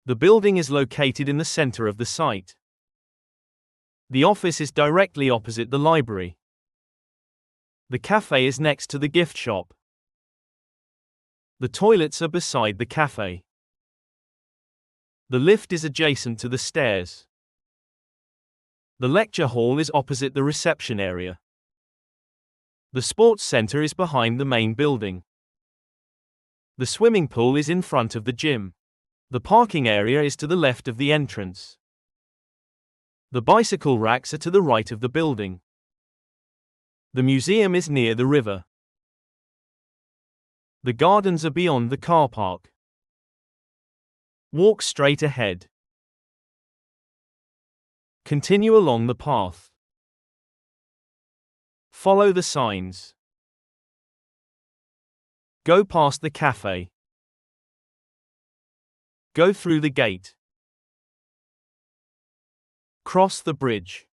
The building is located in the center of the site. The office is directly opposite the library. The cafe is next to the gift shop. The toilets are beside the cafe. The lift is adjacent to the stairs. The lecture hall is opposite the reception area. The sports center is behind the main building. The swimming pool is in front of the gym. The parking area is to the left of the entrance. The bicycle racks are to the right of the building. The museum is near the river. The gardens are beyond the car park. Walk straight ahead. Continue along the path. Follow the signs. Go past the cafe. Go through the gate. Cross the bridge.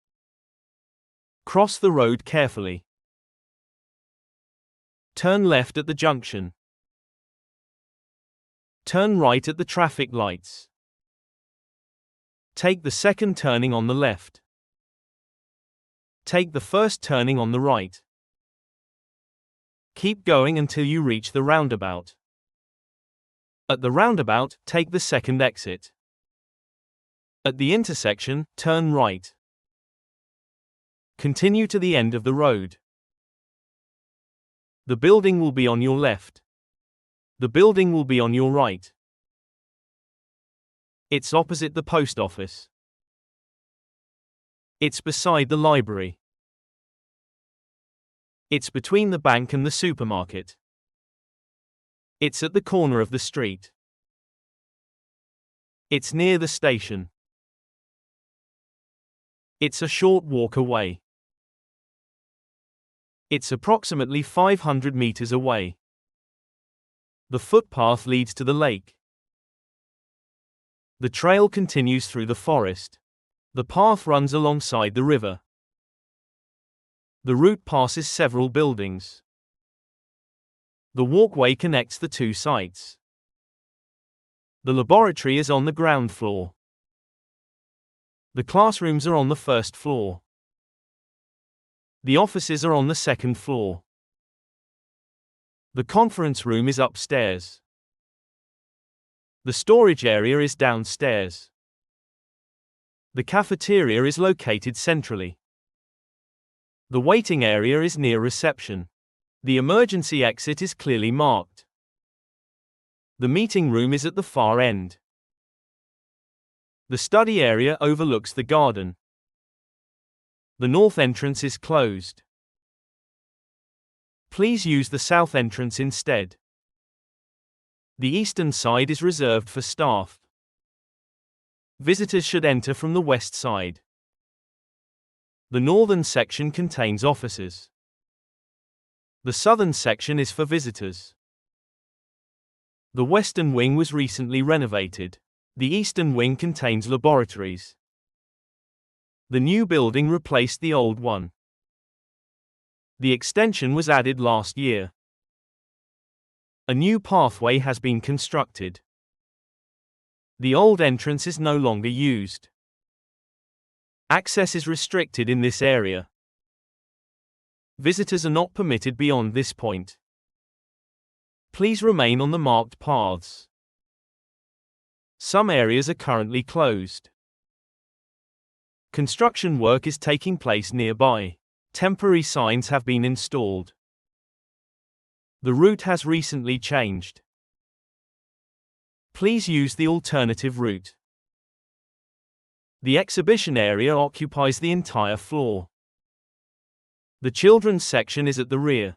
Cross the road carefully. Turn left at the junction. Turn right at the traffic lights. Take the second turning on the left. Take the first turning on the right. Keep going until you reach the roundabout. At the roundabout, take the second exit. At the intersection, turn right. Continue to the end of the road. The building will be on your left. The building will be on your right. It's opposite the post office. It's beside the library. It's between the bank and the supermarket. It's at the corner of the street. It's near the station. It's a short walk away. It's approximately 500 meters away. The footpath leads to the lake. The trail continues through the forest. The path runs alongside the river. The route passes several buildings. The walkway connects the two sites. The laboratory is on the ground floor. The classrooms are on the first floor. The offices are on the second floor. The conference room is upstairs. The storage area is downstairs. The cafeteria is located centrally. The waiting area is near reception. The emergency exit is clearly marked. The meeting room is at the far end. The study area overlooks the garden. The north entrance is closed. Please use the south entrance instead. The eastern side is reserved for staff. Visitors should enter from the west side. The northern section contains offices. The southern section is for visitors. The western wing was recently renovated. The eastern wing contains laboratories. The new building replaced the old one. The extension was added last year. A new pathway has been constructed. The old entrance is no longer used. Access is restricted in this area. Visitors are not permitted beyond this point. Please remain on the marked paths. Some areas are currently closed. Construction work is taking place nearby. Temporary signs have been installed. The route has recently changed. Please use the alternative route. The exhibition area occupies the entire floor. The children's section is at the rear.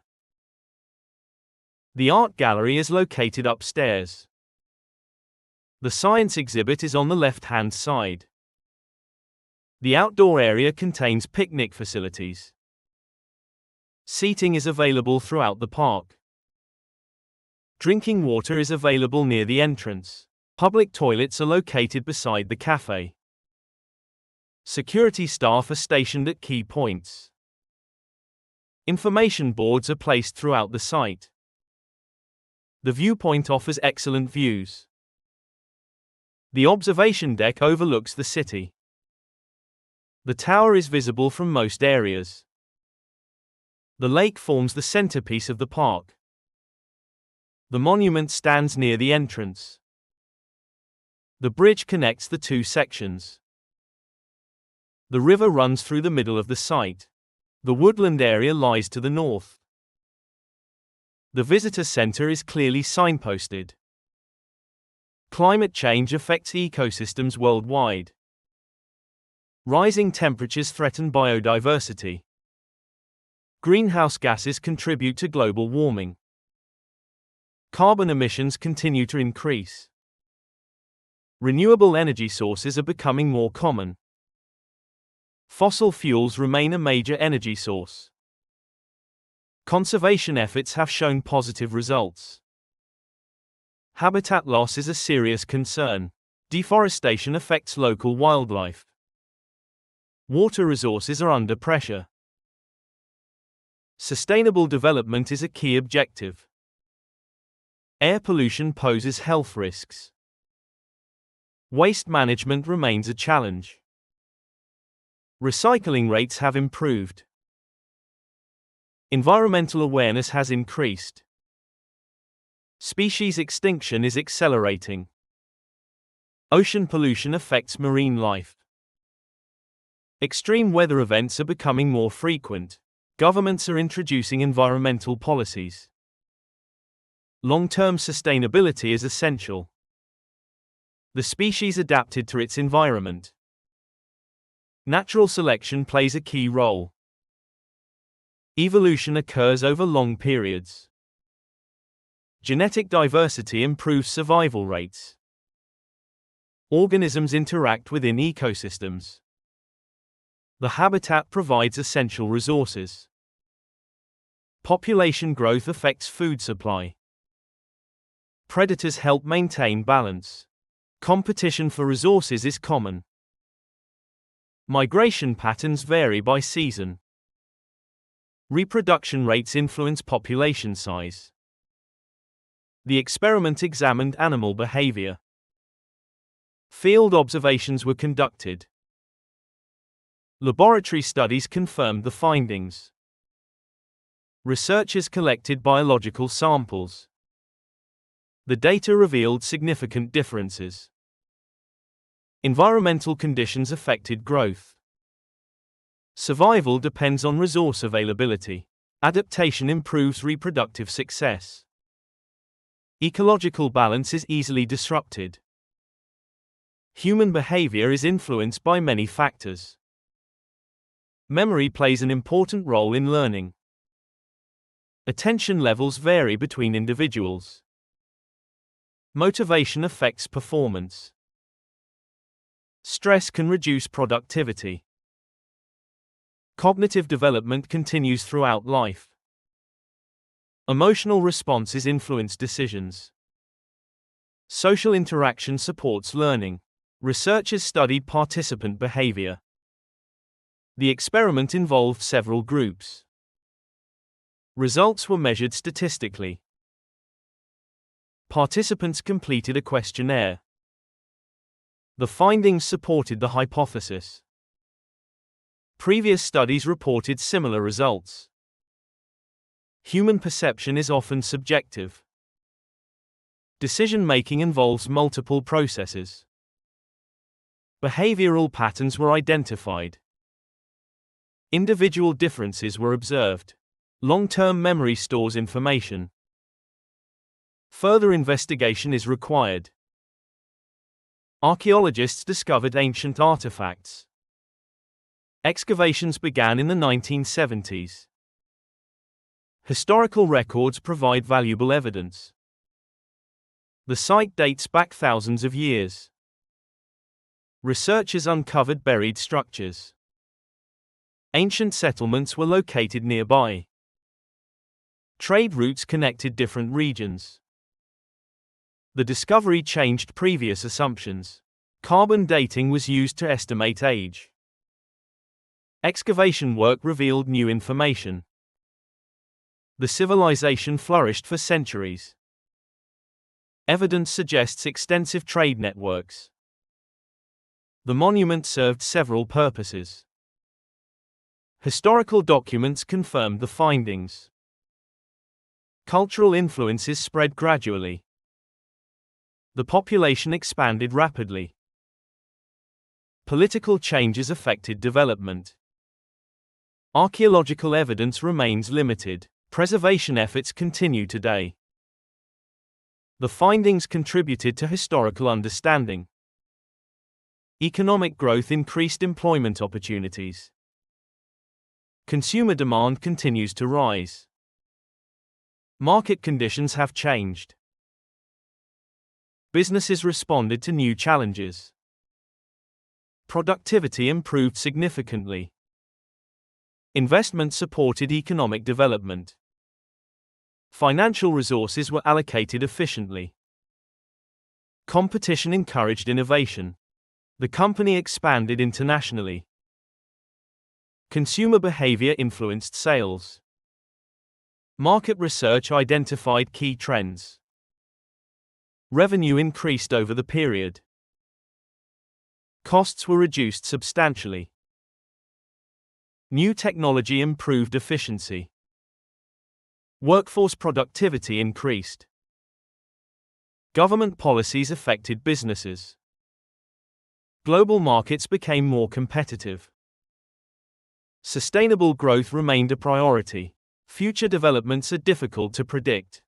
The art gallery is located upstairs. The science exhibit is on the left-hand side. The outdoor area contains picnic facilities. Seating is available throughout the park. Drinking water is available near the entrance. Public toilets are located beside the cafe. Security staff are stationed at key points. Information boards are placed throughout the site. The viewpoint offers excellent views. The observation deck overlooks the city. The tower is visible from most areas. The lake forms the centerpiece of the park. The monument stands near the entrance. The bridge connects the two sections. The river runs through the middle of the site. The woodland area lies to the north. The visitor center is clearly signposted. Climate change affects ecosystems worldwide. Rising temperatures threaten biodiversity. Greenhouse gases contribute to global warming. Carbon emissions continue to increase. Renewable energy sources are becoming more common. Fossil fuels remain a major energy source. Conservation efforts have shown positive results. Habitat loss is a serious concern. Deforestation affects local wildlife. Water resources are under pressure. Sustainable development is a key objective. Air pollution poses health risks. Waste management remains a challenge. Recycling rates have improved. Environmental awareness has increased. Species extinction is accelerating. Ocean pollution affects marine life. Extreme weather events are becoming more frequent. Governments are introducing environmental policies. Long-term sustainability is essential. The species adapted to its environment. Natural selection plays a key role. Evolution occurs over long periods. Genetic diversity improves survival rates. Organisms interact within ecosystems. The habitat provides essential resources. Population growth affects food supply. Predators help maintain balance. Competition for resources is common. Migration patterns vary by season. Reproduction rates influence population size. The experiment examined animal behavior. Field observations were conducted. Laboratory studies confirmed the findings. Researchers collected biological samples. The data revealed significant differences. Environmental conditions affected growth. Survival depends on resource availability. Adaptation improves reproductive success. Ecological balance is easily disrupted. Human behavior is influenced by many factors. Memory plays an important role in learning. Attention levels vary between individuals. Motivation affects performance. Stress can reduce productivity. Cognitive development continues throughout life. Emotional responses influence decisions. Social interaction supports learning. Researchers studied participant behavior. The experiment involved several groups. Results were measured statistically. Participants completed a questionnaire. The findings supported the hypothesis. Previous studies reported similar results. Human perception is often subjective. Decision-making involves multiple processes. Behavioral patterns were identified. Individual differences were observed. Long-term memory stores information. Further investigation is required. Archaeologists discovered ancient artifacts. Excavations began in the 1970s. Historical records provide valuable evidence. The site dates back thousands of years. Researchers uncovered buried structures. Ancient settlements were located nearby. Trade routes connected different regions. The discovery changed previous assumptions. Carbon dating was used to estimate age. Excavation work revealed new information. The civilization flourished for centuries. Evidence suggests extensive trade networks. The monument served several purposes. Historical documents confirmed the findings. Cultural influences spread gradually. The population expanded rapidly. Political changes affected development. Archaeological evidence remains limited. Preservation efforts continue today. The findings contributed to historical understanding. Economic growth increased employment opportunities. Consumer demand continues to rise. Market conditions have changed. Businesses responded to new challenges. Productivity improved significantly. Investment supported economic development. Financial resources were allocated efficiently. Competition encouraged innovation. The company expanded internationally. Consumer behavior influenced sales. Market research identified key trends. Revenue increased over the period. Costs were reduced substantially. New technology improved efficiency. Workforce productivity increased. Government policies affected businesses. Global markets became more competitive. Sustainable growth remained a priority. Future developments are difficult to predict.